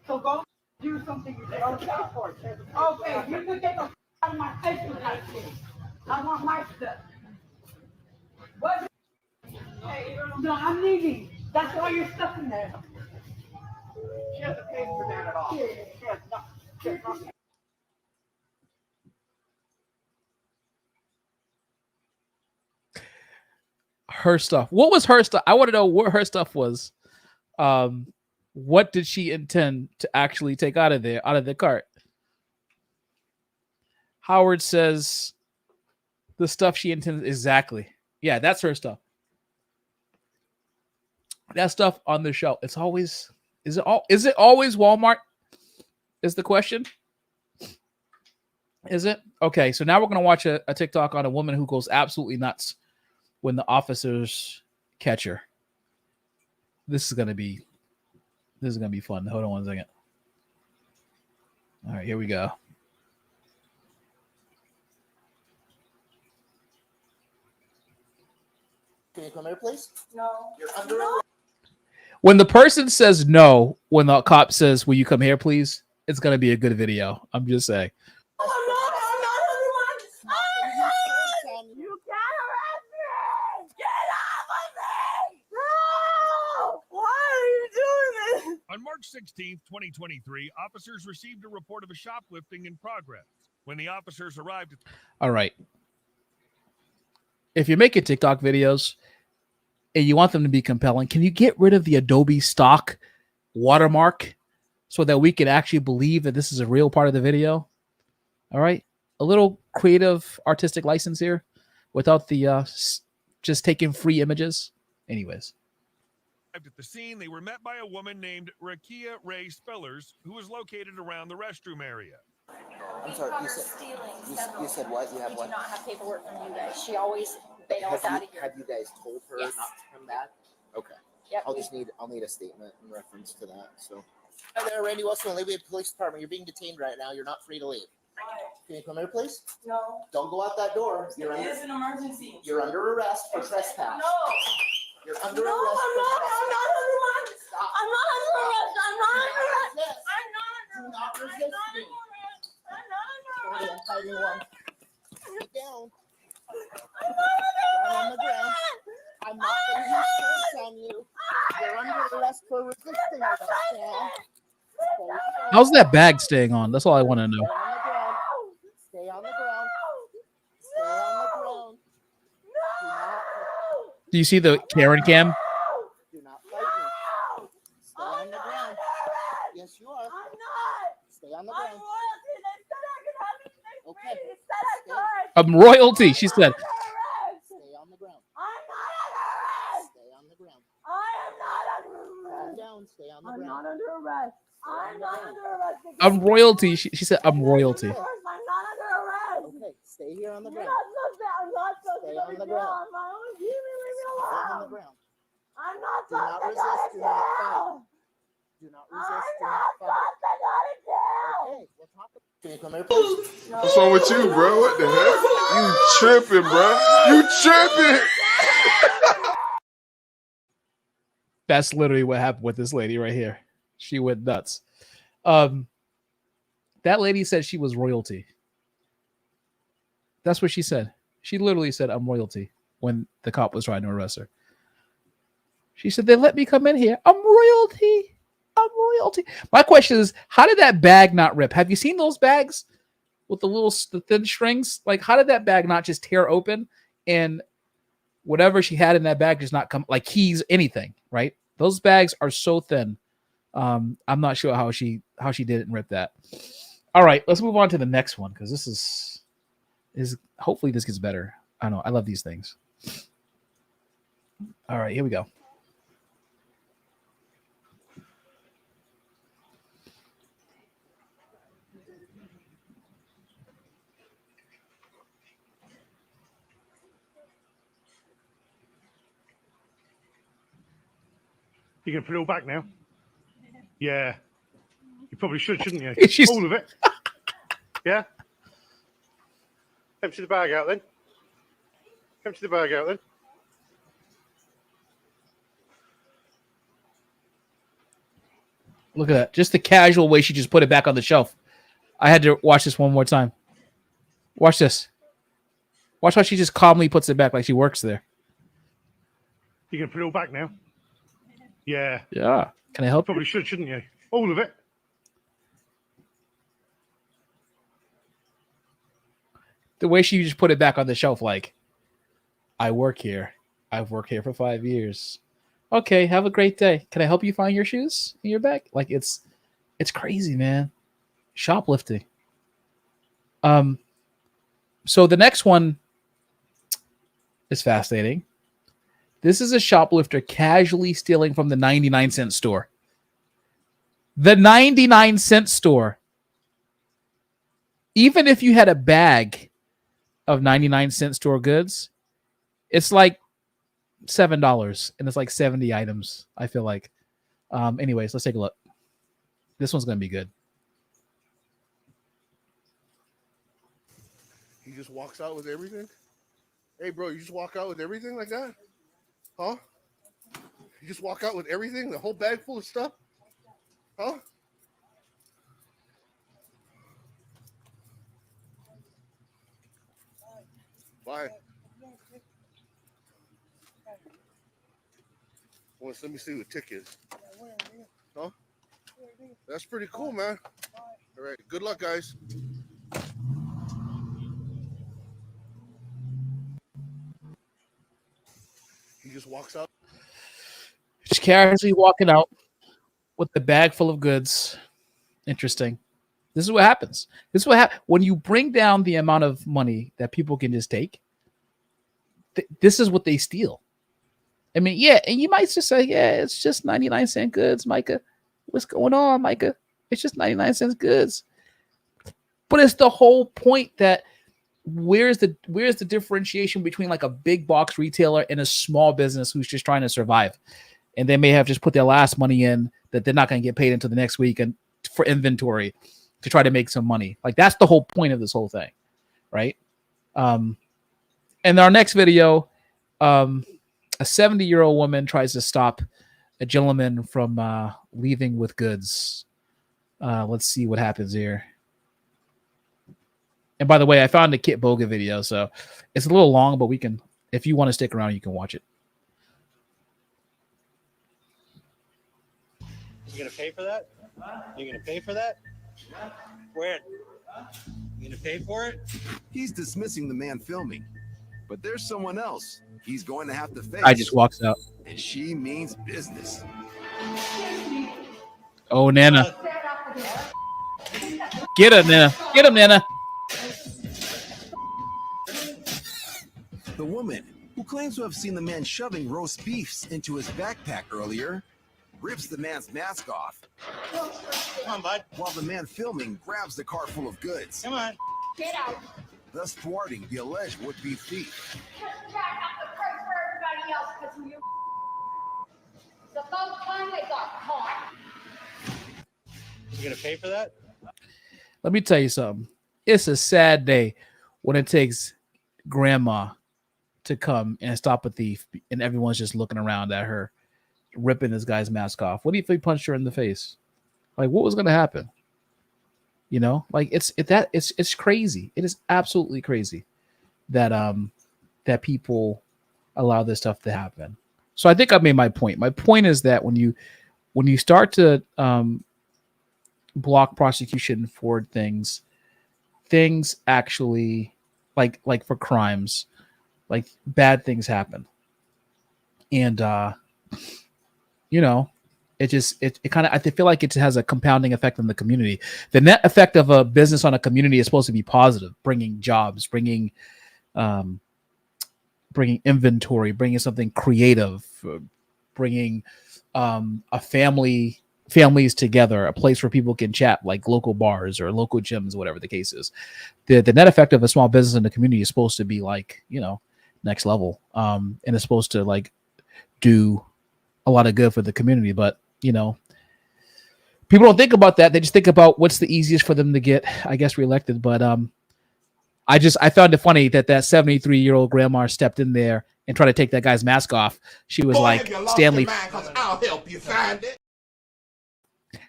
So go do something you don't pay for it. Okay, you can get the out of my face with that shit. I want my stuff. What? Hey, no, I'm leaving. That's all your stuff in there. She hasn't paid for that at all. She has not. She has not. Her stuff. What was her stuff? I want to know what her stuff was. What did she intend to actually take out of the cart? Howard says the stuff she intended. Exactly. Yeah, that's her stuff. That stuff on the shelf. It's always, is it always Walmart? Is the question. Is it? Okay, so now we're going to watch a TikTok on a woman who goes absolutely nuts when the officers catch her. This is gonna be fun. Hold on one second. All right, here we go. Can you come here, please? No. You're under When the person says no, when the cop says, "Will you come here, please?" It's gonna be a good video. I'm just saying. On March 16th, 2023, officers received a report of a shoplifting in progress. When the officers arrived... All right. If you're making TikTok videos and you want them to be compelling, can you get rid of the Adobe stock watermark so that we can actually believe that this is a real part of the video? All right. A little creative artistic license here without the just taking free images. Anyways. At the scene, they were met by a woman named Rakia Ray Spellers, who was located around the restroom area. I'm sorry, you said what? You have we what? do not have paperwork from you guys. She always bails out of here. Have you guys told her Yes. not to come back? Okay. Yep. I'll need a statement in reference to that. So. Hi there, Randy Wilson, Lafayette Police Department. You're being detained right now. You're not free to leave. Can you come here, please? No. Don't go out that door. It is an emergency. You're under arrest for trespass. No. You're under No, arrest. I'm not under arrest. Stop. I'm not under arrest. I'm not under arrest. Resist. I'm not Do under not arrest. resist me. I'm not under Go arrest. ahead, fighting one. Get down. I'm not Down on under the ground. arrest. I'm not going to use force on you. You're under arrest for resisting arrest. Yeah. How's that bag staying on? That's all I want to know. Stay on the ground. Stay Do you see the Karen cam? Do not fight me. Stay on the ground. Yes, you are. I'm not. Stay on the ground. Okay. I'm royalty, she said. Stay on the ground. Stay on the ground. Calm down. Stay on the ground. I'm not under arrest. I'm not under arrest. I'm royalty. She said I'm royalty. I'm not under arrest. Okay, stay here on the ground. I'm not stay on the ground. Stay on the ground. I'm not do not resist. Do not fight. Do not resist. Do not fight. Okay, we'll talk. Can you come here, please? What's wrong with you, bro? What the heck? You tripping, bro? You tripping? That's literally what happened with this lady right here. She went nuts. That lady said she was royalty. That's what she said. She literally said, I'm royalty when the cop was trying to arrest her. She said, they let me come in here. I'm royalty. I'm royalty. My question is, how did that bag not rip? Have you seen those bags with the thin strings? Like, how did that bag not just tear open and whatever she had in that bag just not come, like keys, anything, right? Those bags are so thin. I'm not sure how she did it and ripped that. All right, let's move on to the next one because this is hopefully this gets better. I know I love these things. All right, here we go. You can put it all back now. Yeah. You probably should, shouldn't you? All of it. Yeah. Empty the bag out then. Empty the bag out then. Look at that. Just the casual way she just put it back on the shelf. I had to watch this one more time. Watch this. Watch how she just calmly puts it back like she works there. You can put it all back now. Yeah. Yeah. Can I help? Probably should, shouldn't you? All of it. The way she just put it back on the shelf, like, I work here. I've worked here for 5 years. Okay, have a great day. Can I help you find your shoes in your bag? Like, it's crazy, man. Shoplifting. So the next one is fascinating. This is a shoplifter casually stealing from the 99-cent store. The 99-cent store. Even if you had a bag of 99-cent store goods, it's like $7 and it's like 70 items, I feel like. Anyways, let's take a look. This one's going to be good. He just walks out with everything? Hey, bro, you just walk out with everything like that? Huh? You just walk out with everything? The whole bag full of stuff? Huh? Why? Well, let me see what the tick is. Huh? That's pretty cool, man. All right. Good luck, guys. He just walks out. Just casually walking out with the bag full of goods. Interesting. This is what happens. This is what happens when you bring down the amount of money that people can just take. This is what they steal. I mean, yeah, and you might just say, yeah, it's just 99-cent goods, Micah. What's going on, Micah? It's just 99-cent goods. But it's the whole point that where's the differentiation between like a big box retailer and a small business who's just trying to survive? And they may have just put their last money in that they're not going to get paid until the next week and for inventory to try to make some money. Like that's the whole point of this whole thing, right? In our next video, a 70-year-old woman tries to stop a gentleman from leaving with goods. Let's see what happens here. And by the way, I found a Kit Boga video, so it's a little long, but we can, if you want to stick around, you can watch it. You gonna pay for that? You gonna pay for that? When? You gonna pay for it? He's dismissing the man filming. But there's someone else he's going to have to face. I just walks out. And she means business. Oh, Nana. Get him, Nana. Get him, Nana. The woman, who claims to have seen the man shoving roast beefs into his backpack earlier, rips the man's mask off. Come on, bud. While the man filming grabs the car full of goods, Come on. Get out. thus thwarting the alleged would-be thief. Just jack up the price for everybody else because of you. It's about time they got caught. You gonna pay for that? Let me tell you something. It's a sad day when it takes grandma to come and stop a thief, and everyone's just looking around at her, ripping this guy's mask off. What if he punched her in the face? Like, what was going to happen? You know, like it's crazy. It is absolutely crazy that that people allow this stuff to happen. So I think I made my point. My point is that when you start to block prosecution for things actually like for crimes, like bad things happen. And you know, it kind of, I feel like it has a compounding effect on the community. The net effect of a business on a community is supposed to be positive, bringing jobs, bringing inventory, bringing something creative, bringing families together, a place where people can chat, like local bars or local gyms, whatever the case is. The net effect of a small business in the community is supposed to be like, you know, next level, and it's supposed to like do a lot of good for the community. But you know, people don't think about that. They just think about what's the easiest for them to get, I guess, reelected. But I found it funny that 73-year-old grandma stepped in there and tried to take that guy's mask off. She was like, Stanley, I'll help you find it.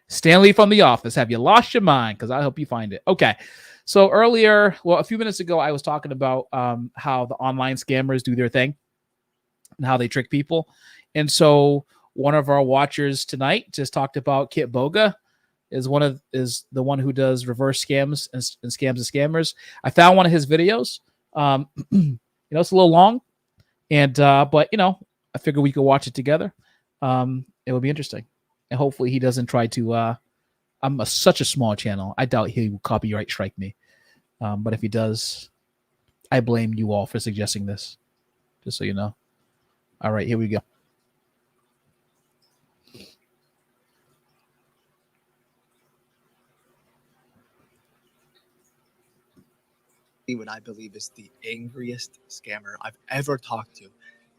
Stanley from The Office, have you lost your mind? Because I'll help you find it. Okay. So earlier, well, a few minutes ago, I was talking about how the online scammers do their thing and how they trick people. And so one of our watchers tonight just talked about Kit Boga is the one who does reverse scams and scams and scammers. I found one of his videos. You know, it's a little long, and but you know, I figured we could watch it together. It would be interesting, and hopefully he doesn't try to. I'm such a small channel. I doubt he will copyright strike me. But if he does, I blame you all for suggesting this. Just so you know. All right, here we go. What I believe is the angriest scammer I've ever talked to.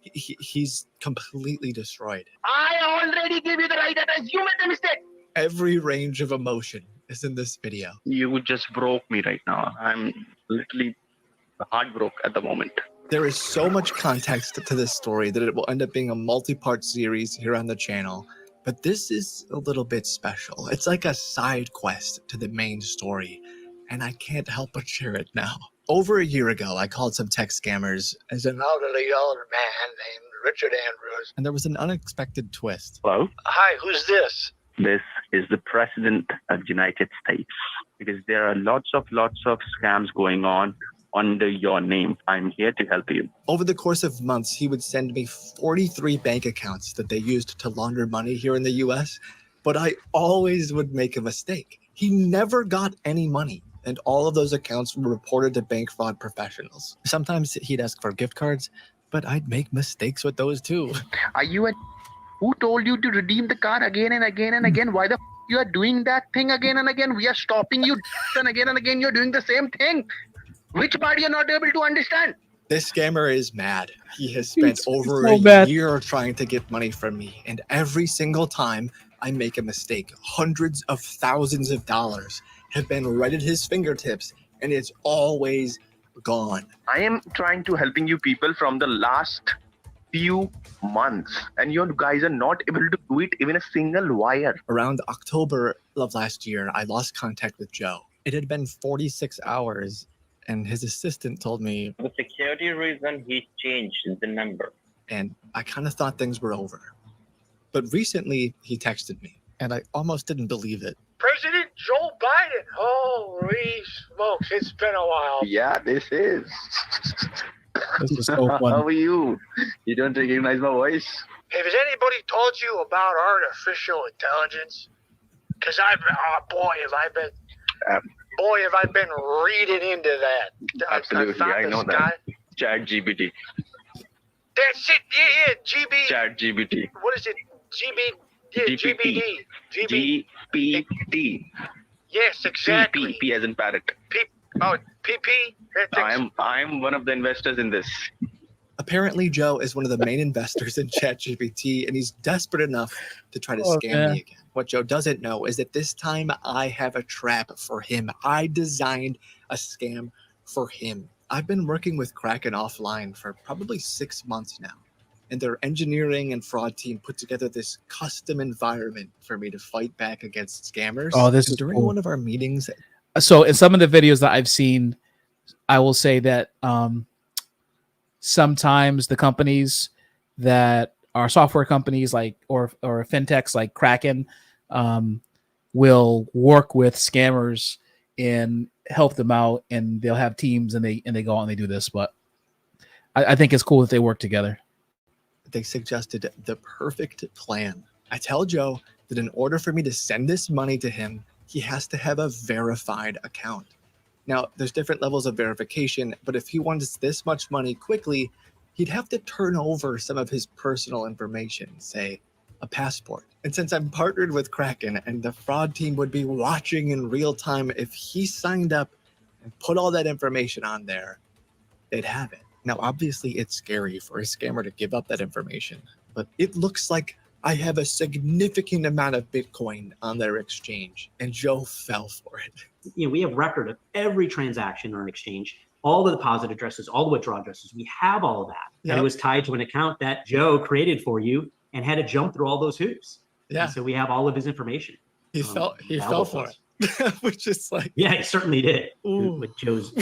He's completely destroyed. I already gave you the right address. You made a mistake. Every range of emotion is in this video. You just broke me right now. I'm literally heartbroken at the moment. There is so much context to this story that it will end up being a multi-part series here on the channel. But this is a little bit special. It's like a side quest to the main story, and I can't help but share it now. Over a year ago, I called some tech scammers as an elderly older man named Richard Andrews, and there was an unexpected twist. Hello? Hi, who's this? This is the President of the United States. Because there are lots of scams going on under your name. I'm here to help you. Over the course of months, he would send me 43 bank accounts that they used to launder money here in the US, but I always would make a mistake. He never got any money, and all of those accounts were reported to bank fraud professionals. Sometimes he'd ask for gift cards, but I'd make mistakes with those too. Are you who told you to redeem the card again and again and again? Why the you are doing that thing again and again? We are stopping you, and again you're doing the same thing. Which part you're not able to understand? This scammer is mad. He has spent over so a bad. year trying to get money from me, and every single time I make a mistake, hundreds of thousands of dollars have been right at his fingertips, and it's always gone. I am trying to helping you people from the last few months, and you guys are not able to do it even a single wire. Around October of last year, I lost contact with Joe. It had been 46 hours, and his assistant told me, For security reason, he changed the number. and I kind of thought things were over. But recently, he texted me, and I almost didn't believe it. President Joe Biden. Holy smokes, it's been a while. Yeah, this is. This is so fun. How are you? You don't recognize my voice? Hey, has anybody told you about artificial intelligence? Because have I been reading into that. Absolutely, I know that. Chat GPT. That's it, yeah, GB. Chat GPT. What is it? GBD. GPT. Yes, exactly. P as in parrot. PP? I'm one of the investors in this. Apparently, Joe is one of the main investors in ChatGPT, and he's desperate enough to try to scam me again. What Joe doesn't know is that this time I have a trap for him. I designed a scam for him. I've been working with Kraken offline for probably 6 months now, and their engineering and fraud team put together this custom environment for me to fight back against scammers. Oh, this is during cool. one of our meetings. So in some of the videos that I've seen, I will say that sometimes the companies that are software companies like or fintechs like Kraken will work with scammers and help them out, and they'll have teams and they go out and they do this. But I think it's cool that they work together. They suggested the perfect plan. I tell Joe that in order for me to send this money to him, he has to have a verified account. Now, there's different levels of verification, but if he wants this much money quickly, he'd have to turn over some of his personal information, say a passport. And since I'm partnered with Kraken and the fraud team would be watching in real time, if he signed up and put all that information on there, they'd have it. Now, obviously, it's scary for a scammer to give up that information, but it looks like I have a significant amount of Bitcoin on their exchange, and Joe fell for it. You know, we have record of every transaction on an exchange, all the deposit addresses, all the withdrawal addresses. We have all of that. Yep. And it was tied to an account that Joe created for you and had to jump through all those hoops. Yeah. And so we have all of his information. He fell for it, which is like... Yeah, he certainly did. What Joe's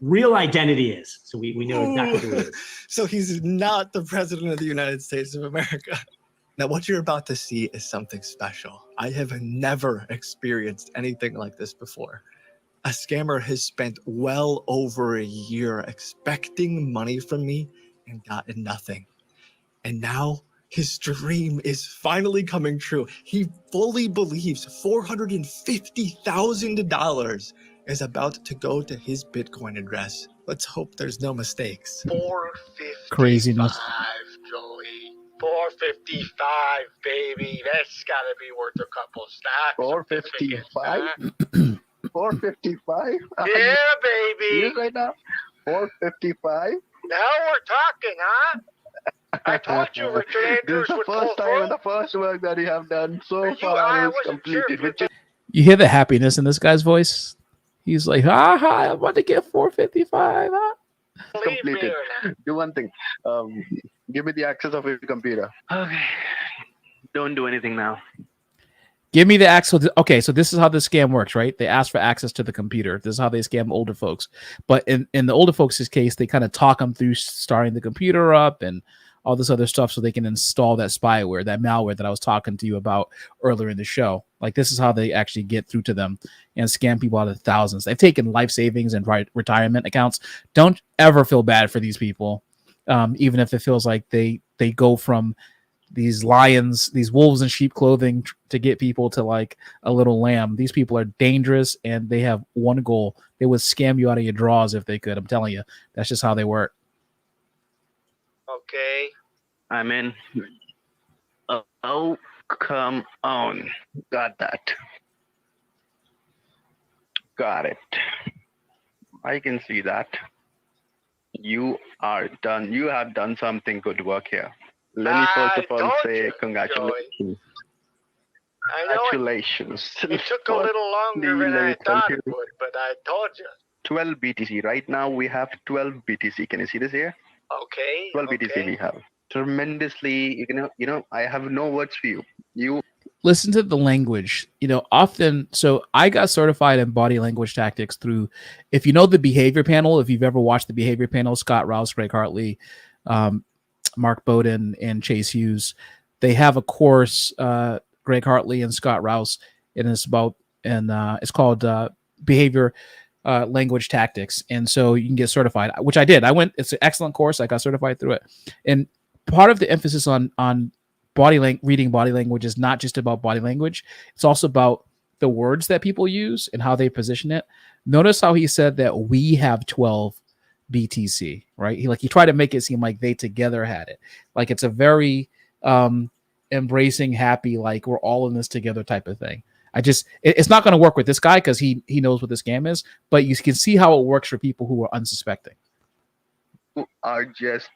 real identity is. So we know exactly who he is. So he's not the president of the United States of America. Now, what you're about to see is something special. I have never experienced anything like this before. A scammer has spent well over a year expecting money from me and gotten nothing. And now his dream is finally coming true. He fully believes $450,000 is about to go to his Bitcoin address. Let's hope there's no mistakes. 455, Craziness. Joey. 455, baby. That's gotta be worth a couple stocks. 455? 455? Yeah, baby. You right now? 455? Now we're talking, huh? I told you Richard Andrews This is the would first pull time through. and the first work that you have done so far is completed. Which is You hear the happiness in this guy's voice? He's like, ha ha, I'm about to get 455. Huh? completed. Do one thing. Give me the access of your computer. Okay. Don't do anything now. Give me the access. Okay, so this is how the scam works, right? They ask for access to the computer. This is how they scam older folks. But in the older folks' case, they kind of talk them through starting the computer up and all this other stuff so they can install that spyware, that malware that I was talking to you about earlier in the show. Like, this is how they actually get through to them and scam people out of thousands. They've taken life savings and retirement accounts. Don't ever feel bad for these people, even if it feels like they go from these lions, these wolves in sheep clothing to get people to like a little lamb. These people are dangerous and they have one goal. They would scam you out of your drawers if they could. I'm telling you, that's just how they work. Okay. I'm in. Oh, come on. Got that. Got it. I can see that. You are done. You have done something good work here. Let me first of all say congratulations. I know Congratulations. it took a little longer than I thought it would, but I told you. 12 BTC. Right now we have 12 BTC. Can you see this here? Okay. 12 BTC we have. Tremendously, you know, I have no words for you. You Listen to the language. You know, often, so I got certified in body language tactics through, if you know the behavior panel, if you've ever watched the behavior panel, Scott Rouse, Greg Hartley, Mark Bowden, and Chase Hughes, they have a course, Greg Hartley and Scott Rouse, and it's about, and it's called behavior language tactics, and so you can get certified, which I did. I went. It's an excellent course. I got certified through it, and part of the emphasis on reading body language is not just about body language. It's also about the words that people use and how they position it. Notice how he said that we have 12 BTC, right? He tried to make it seem like they together had it. Like it's a very embracing, happy, like we're all in this together type of thing. It's not going to work with this guy because he knows what the scam is, but you can see how it works for people who are unsuspecting. Who are just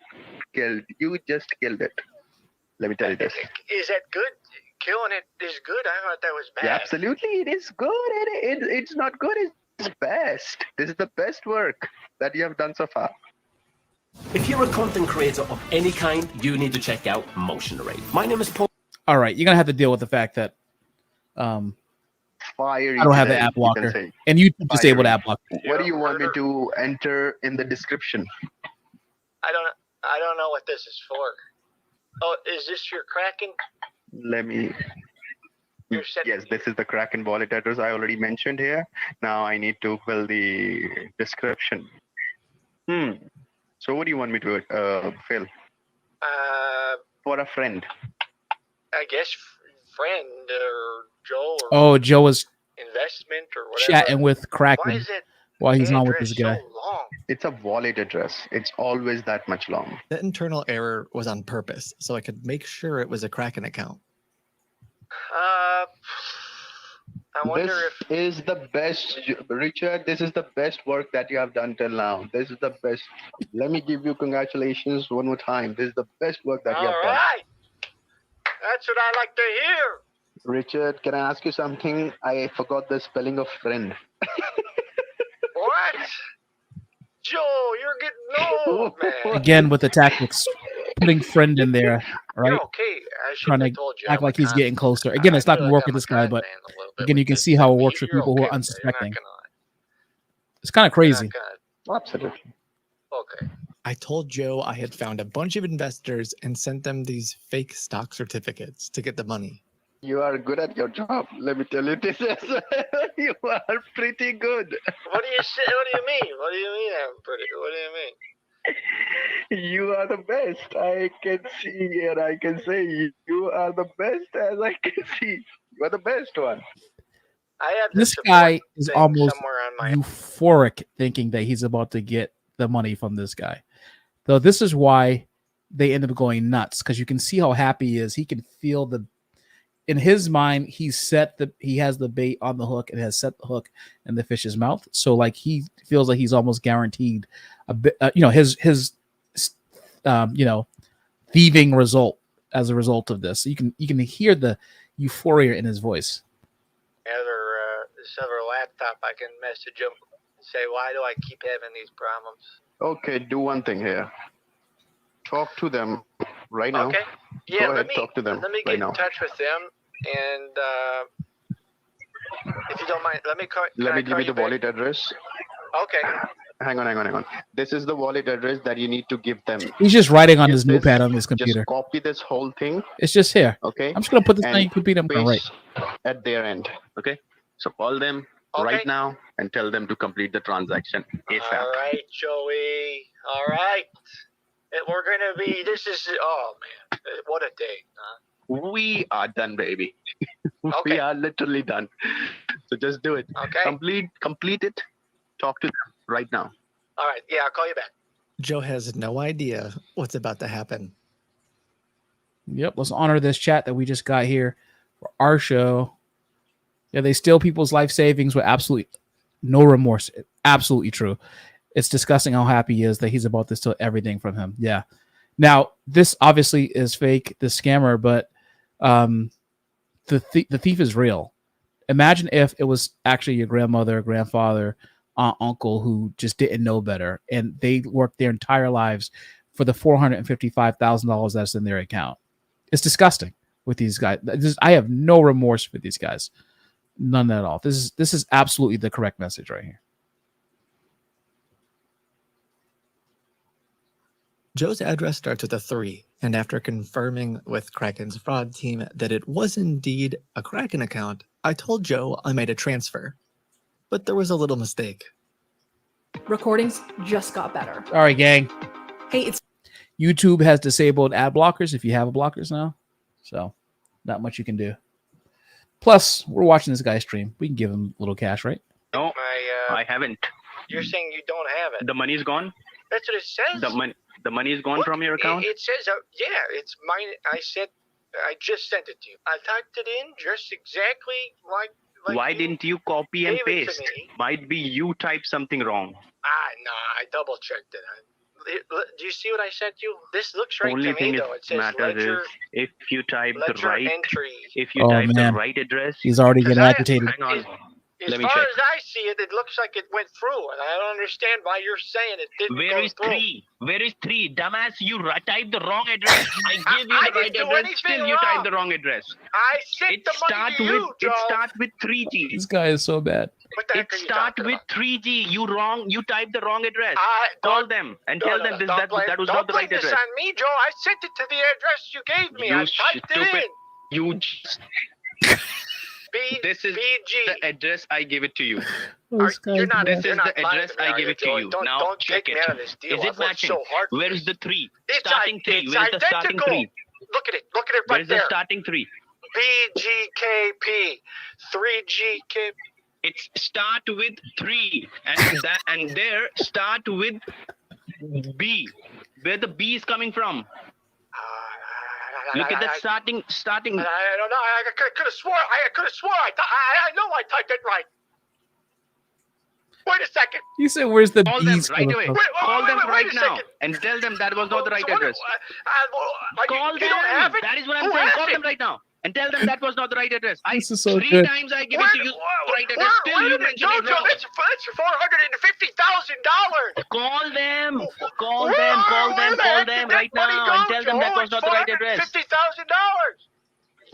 killed. You just killed it. Let me tell you this. Is that good? Killing it is good? I thought that was bad. Yeah, absolutely, it is good. It's not good. It's best. This is the best work that you have done so far. If you're a content creator of any kind, you need to check out Motionarray. My name is Paul. All right, you're gonna have to deal with the fact that Fire. I don't have the app blocker, and you disabled app blocker. What do you want me to enter in the description? I don't know what this is for. Oh, is this your Kraken? Let me. Yes, this is the Kraken wallet address I already mentioned here. Now I need to fill the description. So what do you want me to fill? For a friend. I guess friend or Joe. Or Oh, Joe was investment or whatever. chatting with Kraken Why is it while he's on with this guy. It's a wallet address. It's always that much long. The internal error was on purpose, so I could make sure it was a Kraken account. I wonder this is the best, Richard. This is the best work that you have done till now. This is the best. Let me give you congratulations one more time. This is the best work that you have done. All right. That's what I like to hear. Richard, can I ask you something? I forgot the spelling of friend. What? Joe, you're getting old, man. Again with the tactics, putting friend in there, right? You're okay. I should Trying have to told you. act like he's getting closer. Again, it's not going to work with this guy, but again, you can see how it works for people who are unsuspecting. It's kind of crazy. Absolutely. Okay. I told Joe I had found a bunch of investors and sent them these fake stock certificates to get the money. You are good at your job. Let me tell you this. You are pretty good. What do you say? What do you mean? What do you mean I'm pretty good? What do you mean? You are the best. I can see and I can say you are the best as I can see. You are the best one. I have This guy is almost euphoric thinking that he's about to get the money from this guy. Though this is why they end up going nuts, because you can see how happy he is. He can feel in his mind, he has the bait on the hook and has set the hook in the fish's mouth. So like he feels like he's almost guaranteed a bit, his thieving result as a result of this. So you can hear the euphoria in his voice. This other laptop, I can message him and say, why do I keep having these problems? Okay, do one thing here. Talk to them right now. Okay. Yeah, Go ahead, talk to them let me right get now. in touch with them, and if you don't mind, let me call. Let me can I give call you the back? wallet address. Okay. Hang on. This is the wallet address that you need to give them. He's just writing on Get his this, notepad on his computer. Just copy this whole thing. It's just here. Okay. I'm just gonna put this and thing computer. I'm gonna write. paste at their end. Okay. So call them right now and tell them to complete the transaction ASAP. All right, Joey. All right. We're gonna be. This is. Oh man, what a day, huh? We are done, baby. Okay. We are literally done. So just do it. Okay. Complete it. Talk to them right now. All right. Yeah, I'll call you back. Joe has no idea what's about to happen. Yep. Let's honor this chat that we just got here for our show. Yeah, they steal people's life savings with absolutely no remorse. Absolutely true. It's disgusting how happy he is that he's about to steal everything from him. Yeah. Now, this obviously is fake, the scammer, but the thief is real. Imagine if it was actually your grandmother, grandfather, aunt, uncle who just didn't know better, and they worked their entire lives for the $455,000 that's in their account. It's disgusting with these guys. I have no remorse for these guys. None at all. This is absolutely the correct message right here. Joe's address starts with a 3, and after confirming with Kraken's fraud team that it was indeed a Kraken account, I told Joe I made a transfer. But there was a little mistake. recordings just got better. All right, gang. Hey, it's YouTube has disabled ad blockers if you have blockers now. So not much you can do. Plus, we're watching this guy stream. We can give him a little cash, right? No, I haven't. You're saying you don't have it. The money's gone. That's what it says. The money is gone from your account. It says, yeah, it's mine. I just sent it to you. I typed it in just exactly like Why didn't you copy and gave it to paste? me. Might be you typed something wrong. No, I double checked it. Do you see what I sent you? This looks right Only to thing me, it though. It says matters ledger, is if you type the ledger right, entry. if you Oh, type the man. right address. He's already getting agitated. Hang on. As Let me far check. as I see it, it looks like it went through, and I don't understand why you're saying it didn't Where go is through. 3? Where is 3? Dumbass, you typed the wrong address. I gave you I the right didn't do address. anything Still, you wrong. typed the wrong address. I sent the money to you, Joe. It start with 3G. This guy is so bad. It start with 3G. You typed the wrong address. Call them and tell them this, that was not the right Don't blame this address. on me, Joe. I sent it to the address you gave me. I typed it in. You just. This is the address I give it to you. You're not. This you're is not the lying address to me, I are give you, it to Joey? you. Don't Now take check me it. out of this deal. Is it I've worked matching? so hard for Where is this. the 3? It's Starting 3. It's Where is the starting identical. 3? Look at it. Look at it Where right is the there. starting 3? BGKP, 3GK. It's start with 3 and there start with B. Where the B is coming from? Look at the starting. I don't know. I could have swore. I know I typed it right. Wait a second. You said, "Where's the Call them bees right coming away. from?" Call them wait right a now second. and tell them that was not the right address. Call you them. don't have it? That is what I'm Who saying. has Call it? them right now and tell them that was not the right address. This is so 3 good. times I give it to you the right address. Still you mention it wrong. That's $450,000. Call them. Call them right now and tell them that was not the right address. $450,000.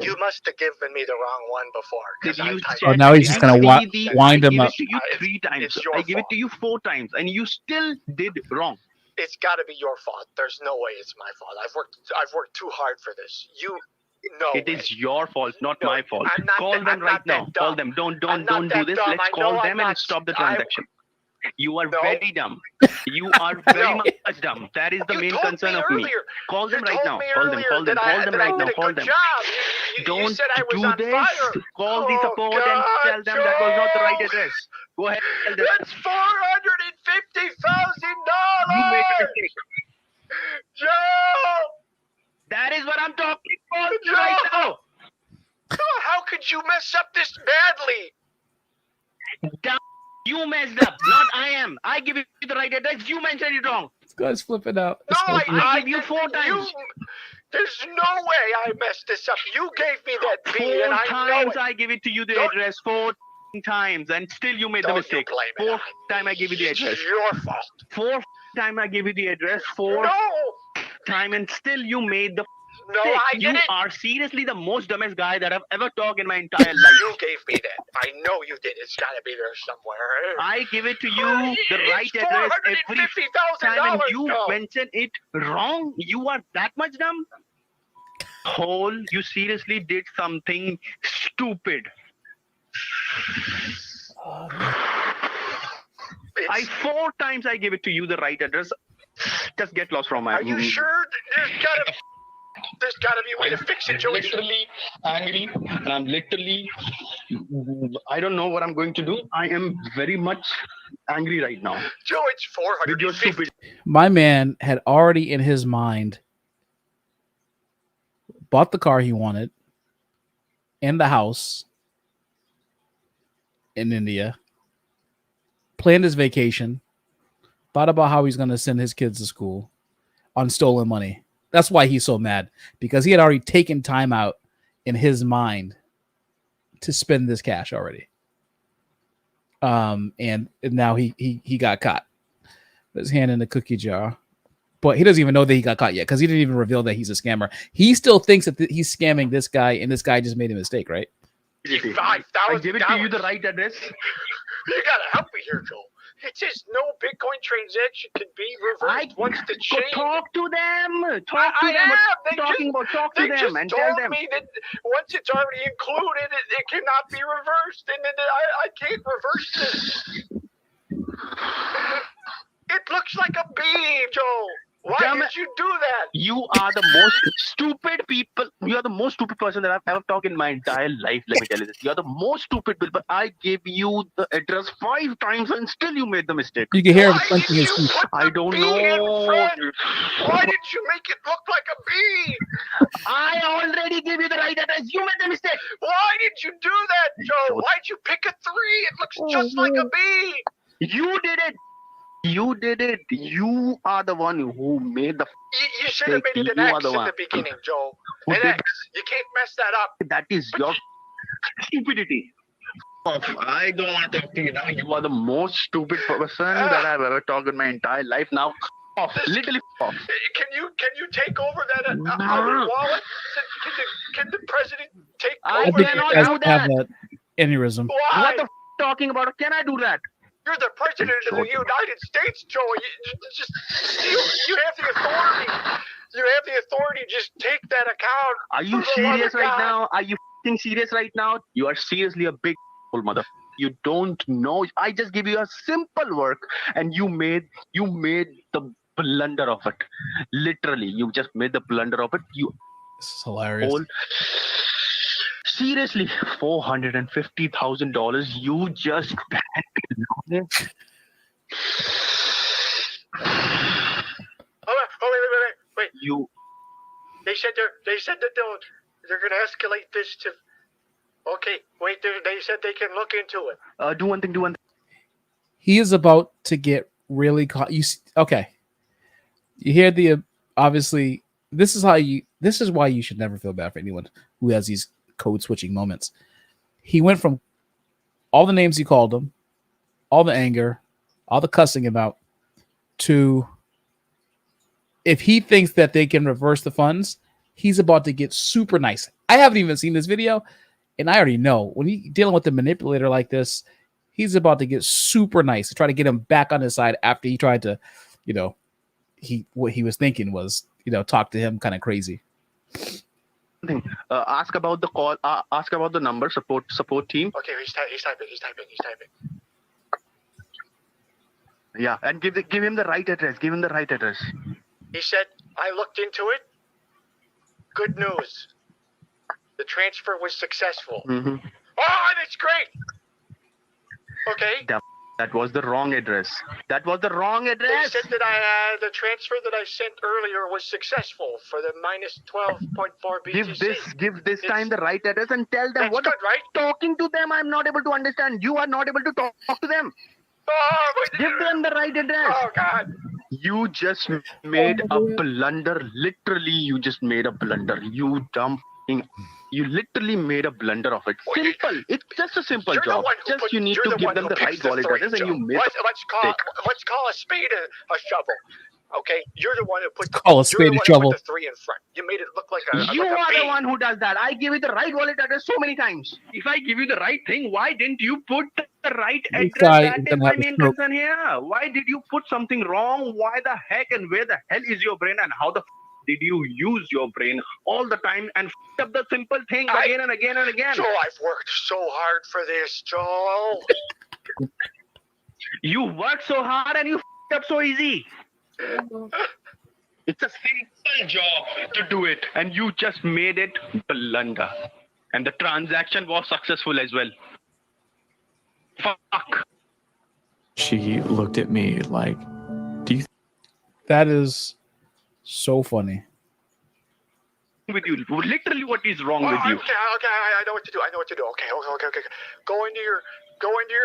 You must have given me the wrong one before. 'cause I typed Oh, it. now he's just gonna wind him I up. give it to you 3 times. I give it to you 4 times, and you still did wrong. It's got to be your fault. There's no way it's my fault. I've worked too hard for this. It is your fault, not my fault. I'm not Call that- them I'm right not that now. Call dumb. them. Don't I'm not do that this. dumb. Let's I know call I'm them and not- stop the I- transaction. You are very dumb. You are very much dumb. That is the main concern of me. Call them right now. Call them. Call them. Call them right now. Call them. Don't do this. Call the support and tell them that was not the right address. Go ahead. Tell them. That's $450,000. You made a mistake. Joe! That is what I'm talking about Joe! right now. How could you mess up this badly? You messed up, not I am. I give you the right address. You mentioned it wrong. This guy's flipping out. No, I give you 4 times. There's no way I messed this up. You gave me that B, 4 and I know times it. I give it to you the address. 4 times, and still you made the mistake. 4th time I give you the address. It's your fault. 4th time I give you the address. 4th time, and still you made the No, mistake. I You didn't. are seriously the most dumbest guy that I've ever talked in my entire life. You gave me that. I know you did. It's got to be there somewhere. I give it to you the right address every time, and you Joe. mention it wrong. You are that much dumb. Hole, you seriously did something stupid. I 4 times I give it to you the right address. Just get lost from my. Are you sure? There's got to be a way to fix it, Joey. Literally angry, and I'm literally. I don't know what I'm going to do. I am very much angry right now. Joe, it's 400. With your stupid. My man had already in his mind bought the car he wanted and the house in India, planned his vacation, thought about how he's going to send his kids to school on stolen money. That's why he's so mad, because he had already taken time out in his mind to spend this cash already. And now he got caught. His hand in the cookie jar. But he doesn't even know that he got caught yet, because he didn't even reveal that he's a scammer. He still thinks that he's scamming this guy, and this guy just made a mistake, right? $5,000. I give it to you the right address. You gotta help me here, Joe. It says no Bitcoin transaction can be reversed once the chain. Talk to them. Talk I to them. am. What They are you talking about? Talk to they them just and told tell them. me that once it's already included, it cannot be reversed, and then I can't reverse this. It looks like a bee, Joe. Why did you do that? You are the most stupid people. You are the most stupid person that I've ever talked in my entire life. Let me tell you this. You are the most stupid people. I gave you the address 5 times and still you made the mistake. You can hear him clenching his teeth. I don't know. Why did you make it look like a bee? I already gave you the right address. You made the mistake. Why did you do that, Joe? Why'd you pick a 3? It looks just like a bee. You did it. You did it. You are the one who made the You should have made it an X in the beginning, Joe. An X. You can't mess that up. That is your stupidity. I don't want to talk to you now. You are the most stupid person that I've ever talked in my entire life. Now, off. Literally off. Can you take over that other wallet? Can the president take I over think that you guys account? have that aneurysm. Why? What the talking about? Can I do that? You're the president of the United States, Joe. You have the authority. You have the authority. Just take that account. Are you for the love serious of right God. now? Are you serious right now? You are seriously a big mother. You don't know. I just give you a simple work, and you made the blunder of it. Literally, you just made the blunder of it. You. This is hilarious. Seriously, $450,000. You just Oh, wait. You. They said that they're gonna escalate this to. Okay, wait. They said they can look into it. Do one thing. He is about to get really caught. Okay. You hear the obviously. This is why you should never feel bad for anyone who has these code switching moments. He went from all the names he called him, all the anger, all the cussing him out, to if he thinks that they can reverse the funds, he's about to get super nice. I haven't even seen this video, and I already know when he's dealing with a manipulator like this, he's about to get super nice to try to get him back on his side after he tried to, what he was thinking was, talk to him kind of crazy. Ask about the call. Ask about the number. Support team. Okay, he's typing. Yeah, and give him the right address. Give him the right address. He said, I looked into it. Good news. The transfer was successful. Mm-hmm. Oh, that's great. Okay. That was the wrong address. That was the wrong They address. said that the transfer that I sent earlier was successful for the minus 12.4 BTC. Give this time the right address and tell them That's what. good, right? Talking to them, I'm not able to understand. You are not able to talk to them. Oh, Give them the right address. Oh, God. You just made a blunder. Literally, you just made a blunder. You dumb. You literally made a blunder of it. Simple. It's just a simple job. Just you need to give them the right wallet address, and you made. Let's call a spade a shovel. Okay, you're the one who put Call a spade a shovel. Put the 3 in front. You made it look like a. You like a are bee. the one who does that. I give you the right wallet address so many times. If I give you the right thing, why didn't you put the right This address? guy That is is gonna my have a main stroke. concern here. Why did you put something wrong? Why the heck and where the hell is your brain, and how the did you use your brain all the time and up the simple thing again and again and again? Joe, I've worked so hard for this, Joe. You worked so hard and you up so easy. It's a simple job to do it, and you just made it blunder. And the transaction was successful as well. Fuck. She looked at me like, do you That is so funny. With you, literally, what is wrong with you? Okay, I know what to do. Okay. Go into your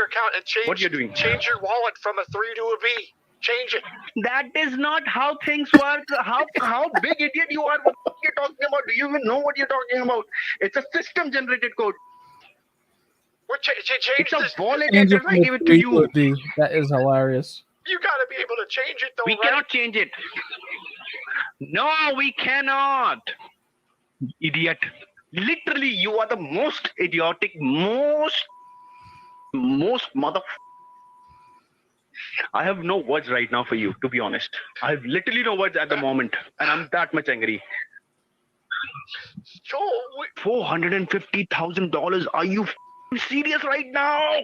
account and change. What you're doing? Change your wallet from a 3 to a B. Change it. That is not how things work. How big idiot you are? What you're talking about? Do you even know what you're talking about? It's a system generated code. Change It's a this. wallet Change it address. from I a give it to 3 you. a B. That is hilarious. You gotta be able to change it, though. We right? cannot change it. No, we cannot. Idiot. Literally, you are the most idiotic, most mother. I have no words right now for you, to be honest. I have literally no words at the moment, and I'm that much angry. Joe, $450,000. Are you serious right now?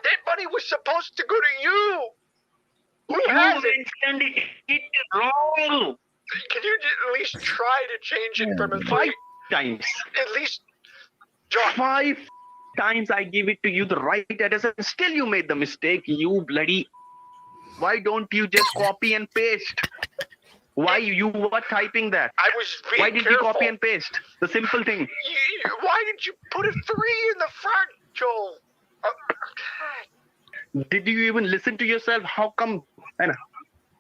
that money was supposed to go to you. Who has it? mentioned it. It is wrong. Can you at least try to change it from a 5 times. At least, John. 5 times I give it to you the right address, and still you made the mistake. You bloody. Why don't you just copy and paste? Why you were typing that? I was being Why did careful. you copy and paste? The simple thing. Why did you put a 3 in the front, Joel? Did you even listen to yourself? How come? I know.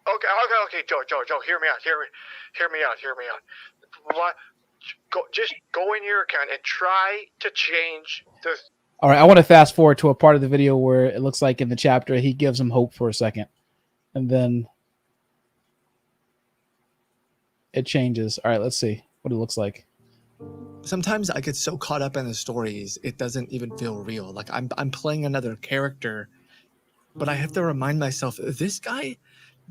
Okay, Joe, hear me out. Hear me out. What? Just go in your account and try to change the. All right, I want to fast forward to a part of the video where it looks like in the chapter he gives him hope for a second, and then it changes. All right, let's see what it looks like. Sometimes I get so caught up in the stories, it doesn't even feel real. Like I'm playing another character, but I have to remind myself, this guy,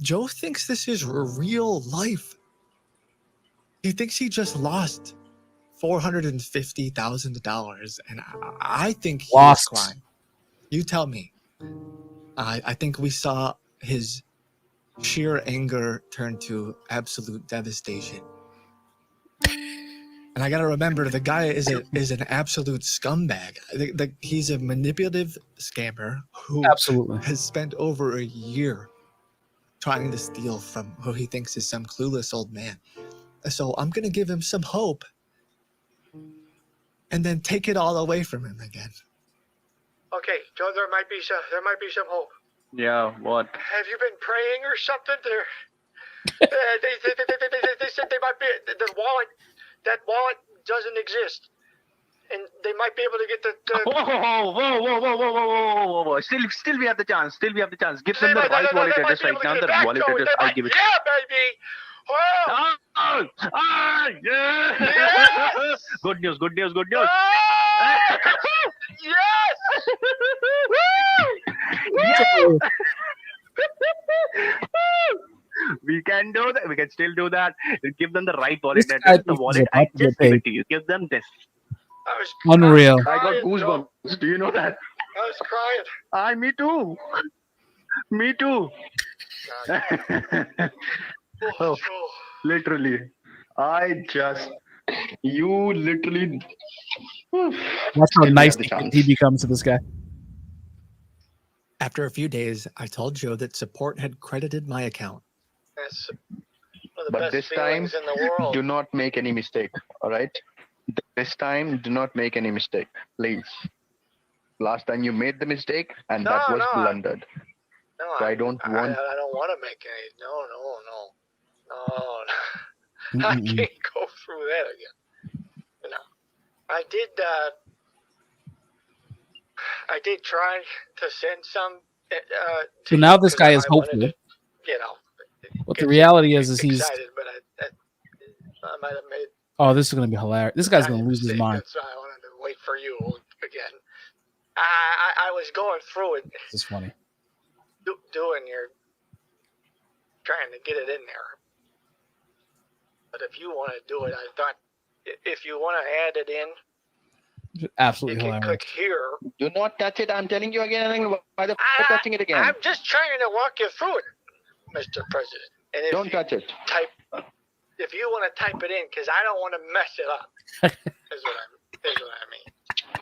Joe, thinks this is real life. He thinks he just lost $450,000, and I think he was crying. You tell me. I think we saw his sheer anger turn to absolute devastation. And I gotta remember, the guy is an absolute scumbag. He's a manipulative scammer who has spent over a year trying to steal from who he thinks is some clueless old man. So I'm gonna give him some hope, and then take it all away from him again. Okay, Joe, there might be some hope. Yeah, what? Have you been praying or something? They said they might be the wallet. That wallet doesn't exist, and they might be able to get the. Whoa! Still, we have the chance. Give them the right wallet address right now. The wallet address, I'll give it. Yeah, baby. Well. Yeah. Yes. Good news. Yes. Yes. We can do that. We can still do that. Give them the right wallet address. The wallet, I just give it to you. Give them this. Unreal. I got goosebumps. Do you know that? I was crying. Me too. Me too. Oh, literally. You literally. Watch how nice he becomes to this guy. After a few days, I told Joe that support had credited my account. That's one of the But best this time, feelings in the world. do not make any mistake. All right. This time, do not make any mistake, please. Last time you made the mistake, and that was blundered. No, So I don't want. I don't want to make any. No. I can't go through that again. You know, I did try to send some. So now this guy is hopeful. You know. What the reality is he's. Excited, but I might have made. Oh, this is going to be hilarious. This guy's going to lose his mind. That's why I wanted to wait for you again. I was going through it. This is funny. Doing your trying to get it in there. But if you want to do it, I thought if you want to add it in, Absolutely you can hilarious. click here. Do not touch it. I'm telling you again and again. Why the f touching it again? I'm just trying to walk you through it, Mr. President. And if Don't touch it. If you want to type it in, because I don't want to mess it up, is what I mean.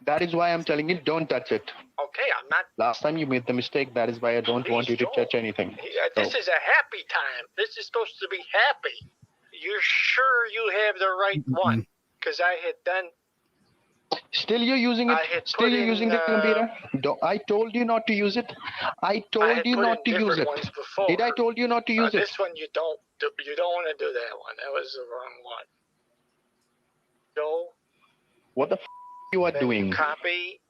That is why I'm telling you, don't touch it. Okay, I'm not. Last time you made the mistake. That is why I don't want you to touch anything. This is a happy time. This is supposed to be happy. You're sure you have the right one? Because I had done. Still you're using it. Still you're using the computer. I told you not to use it. I told you not to use it. Did I told you not to use it? This one you don't. You don't want to do that one. That was the wrong one. Joe. What the f you are doing? Copy.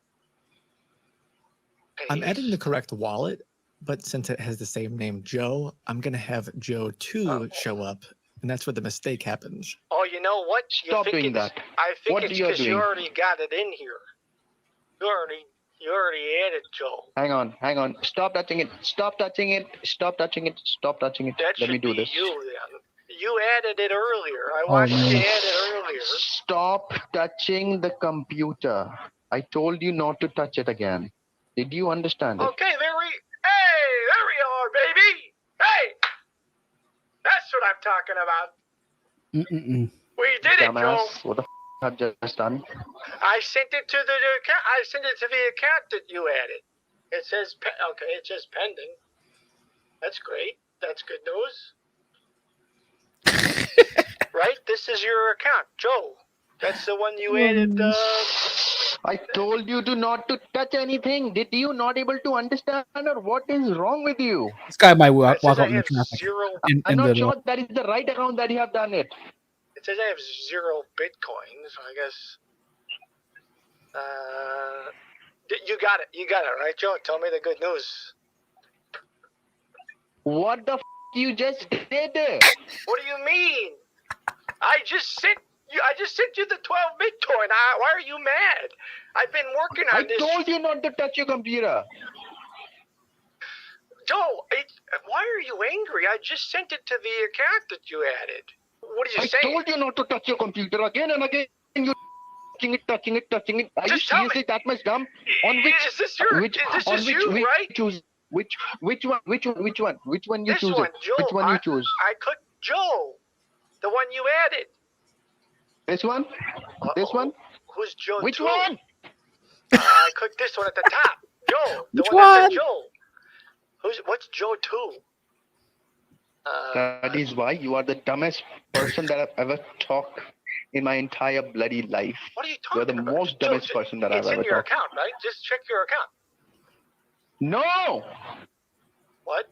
I'm adding the correct wallet, but since it has the same name, Joe, I'm gonna have Joe 2 show up, and that's where the mistake happens. Oh, you know what? Stop doing that. I think What it's you are because you doing? already got it in here. You already added Joe. Hang on. Stop touching it. Stop touching it. That Let me do should be this. you then. You added it earlier. I watched you add it earlier. Stop touching the computer. I told you not to touch it again. Did you understand it? Okay, there we are, baby. I'm talking about. Mm-mm-mm. We did it, Joe. What the I've just done? I sent it to the account. I sent it to the account that you added. It says okay. It says pending. That's great. That's good news. Right? This is your account, Joe. That's the one you added. I told you to not to touch anything. Did you not able to understand, or what is wrong with you? This guy might walk says out I in the have traffic. zero. I'm not sure that is the right account that you have done it. It says I have 0 Bitcoin, so I guess. You got it. You got it, right, Joe? Tell me the good news. What the you just did? What do you mean? I just sent you the 12 Bitcoin. Why are you mad? I've been working on this. I told you not to touch your computer. Joe, why are you angry? I just sent it to the account that you added. What did you say? I told you not to touch your computer again and again. You touching it. Are you seriously that much dumb? On which? Is this your? Which? This on is which? you, Which right? choose? Which one? Which one you This choose? one, It? Joe. Which one you choose? I clicked Joe, the one you added. This one? This one? Who's Joe? Which 2? one? I clicked this one at the top. Joe, the Which one that one? said Joe. What's Joe 2? That is why you are the dumbest person that I've ever talked in my entire bloody life. What are you You're talking the about? most dumbest Joe, person that I've it's ever in your talked. account, right? Just check your account. No, What?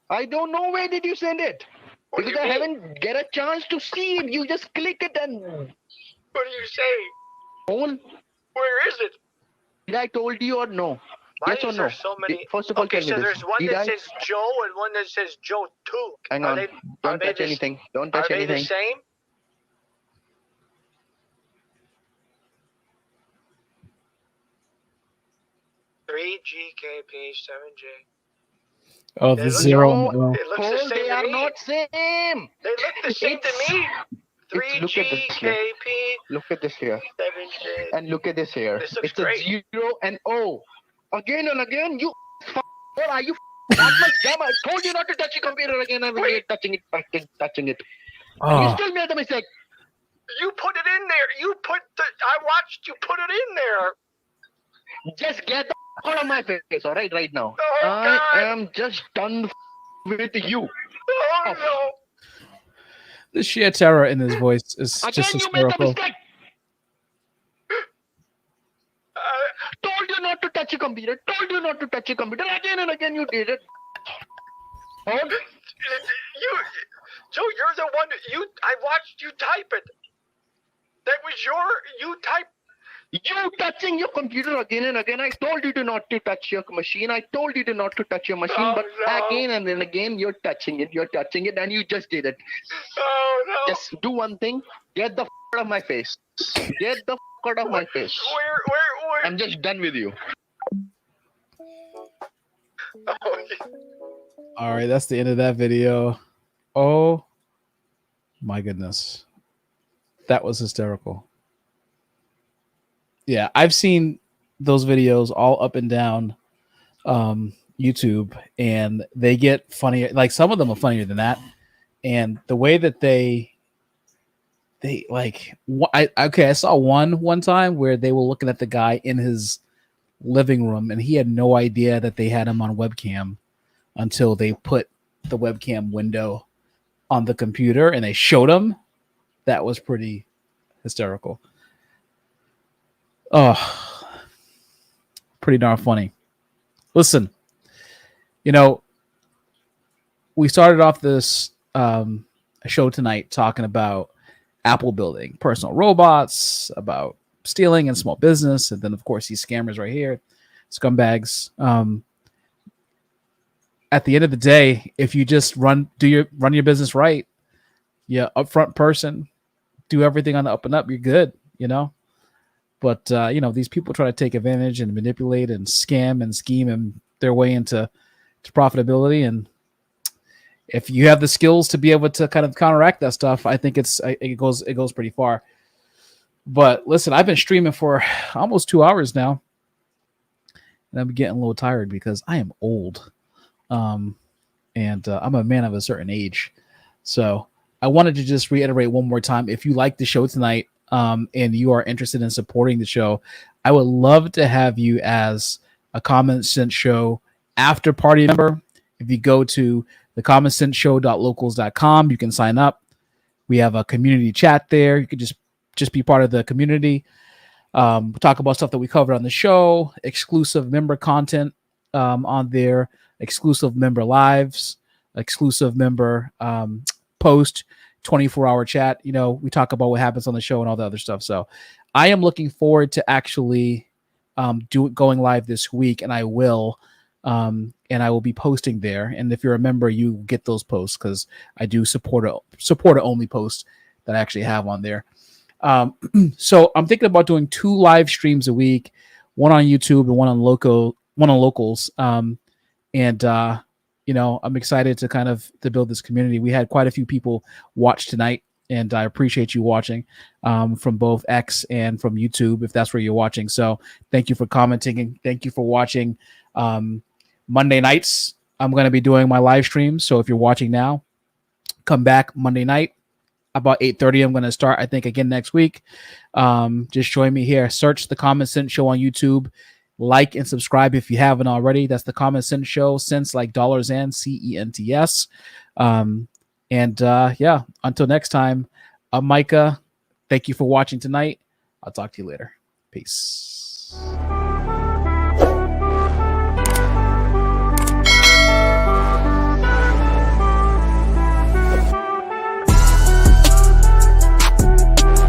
I don't know where did you send it. What do Because you I mean? haven't get a chance to see it. You just click it and What do you say? all. Where is it? Did I told you or no? Why Yes or is no? there so many? First of all, Okay, tell me so this. there's one Did that I? says Joe and one that says Joe 2. Hang Are on. they, Don't they touch the- anything. Don't Are touch they the anything. same? Three GKP 7J. Oh, They the look- zero. No, no. It looks the Paul, same they to are me. not same. They look the same to me. Look at this here. 3GKP Look at this here. 7J. And look at this here. This looks It's great. a 0 and O. Again and again, you what are you that much dumb? I told you not to touch your computer again and again, touching it. And you Oh, still made the mistake. You put it in there. I watched you put it in there. Just get the out of my face, alright, right now. Oh, I God. am just done with you. Oh, no. the sheer terror in his voice is Again, just you made the hysterical. mistake. Told you not to touch your computer. Told you not to touch your computer. Again and again, you did it. Oh, Joe, you're the one. I watched you type it. That was you type. you touching your computer again and again. I told you to not to touch your machine. I told you to not to touch your machine, Oh, but no. again and then again, you're touching it. You're touching it, and you just did it. Oh no. Just do one thing. Get the out of my face. Get the out of my face. Where? I'm just done with you. Oh, All right, that's the end of that video. Oh my goodness, that was hysterical. Yeah, I've seen those videos all up and down YouTube, and they get funnier. Like some of them are funnier than that, and the way that they like. I saw one time where they were looking at the guy in his living room, and he had no idea that they had him on webcam until they put the webcam window on the computer and they showed him. That was pretty hysterical. Oh, pretty darn funny. Listen, we started off this show tonight talking about Apple building personal robots, about stealing and small business, and then of course these scammers right here, scumbags. At the end of the day, if you just run your business right, upfront person, do everything on the up and up, you're good, But these people try to take advantage and manipulate and scam and scheme and their way into profitability. And if you have the skills to be able to kind of counteract that stuff, I think it goes pretty far. But listen, I've been streaming for almost 2 hours now, and I'm getting a little tired because I am old, and I'm a man of a certain age. So I wanted to just reiterate one more time. If you like the show tonight, and you are interested in supporting the show, I would love to have you as a Common Sense Show after party member. If you go to thecommonsenseshow.locals.com, you can sign up. We have a community chat there. You could just be part of the community. We talk about stuff that we covered on the show, exclusive member content on there, exclusive member lives, exclusive member post, 24-hour chat. You know, we talk about what happens on the show and all the other stuff. So I am looking forward to actually going live this week, and I will. And I will be posting there. And if you're a member, you get those posts because I do supporter only posts that I actually have on there. So I'm thinking about doing 2 live streams a week, one on YouTube and one on locals. You know, I'm excited to build this community. We had quite a few people watch tonight, and I appreciate you watching from both X and from YouTube, if that's where you're watching. So thank you for commenting, and thank you for watching. Monday nights, I'm going to be doing my live streams. So if you're watching now, come back Monday night about 8:30. I'm going to start, I think, again next week. Just join me here. Search The Common Sense Show on YouTube. Like and subscribe if you haven't already. That's The Common Sense Show. Sense like dollars and CENTS. Yeah, until next time, I'm Micah. Thank you for watching tonight. I'll talk to you later. Peace.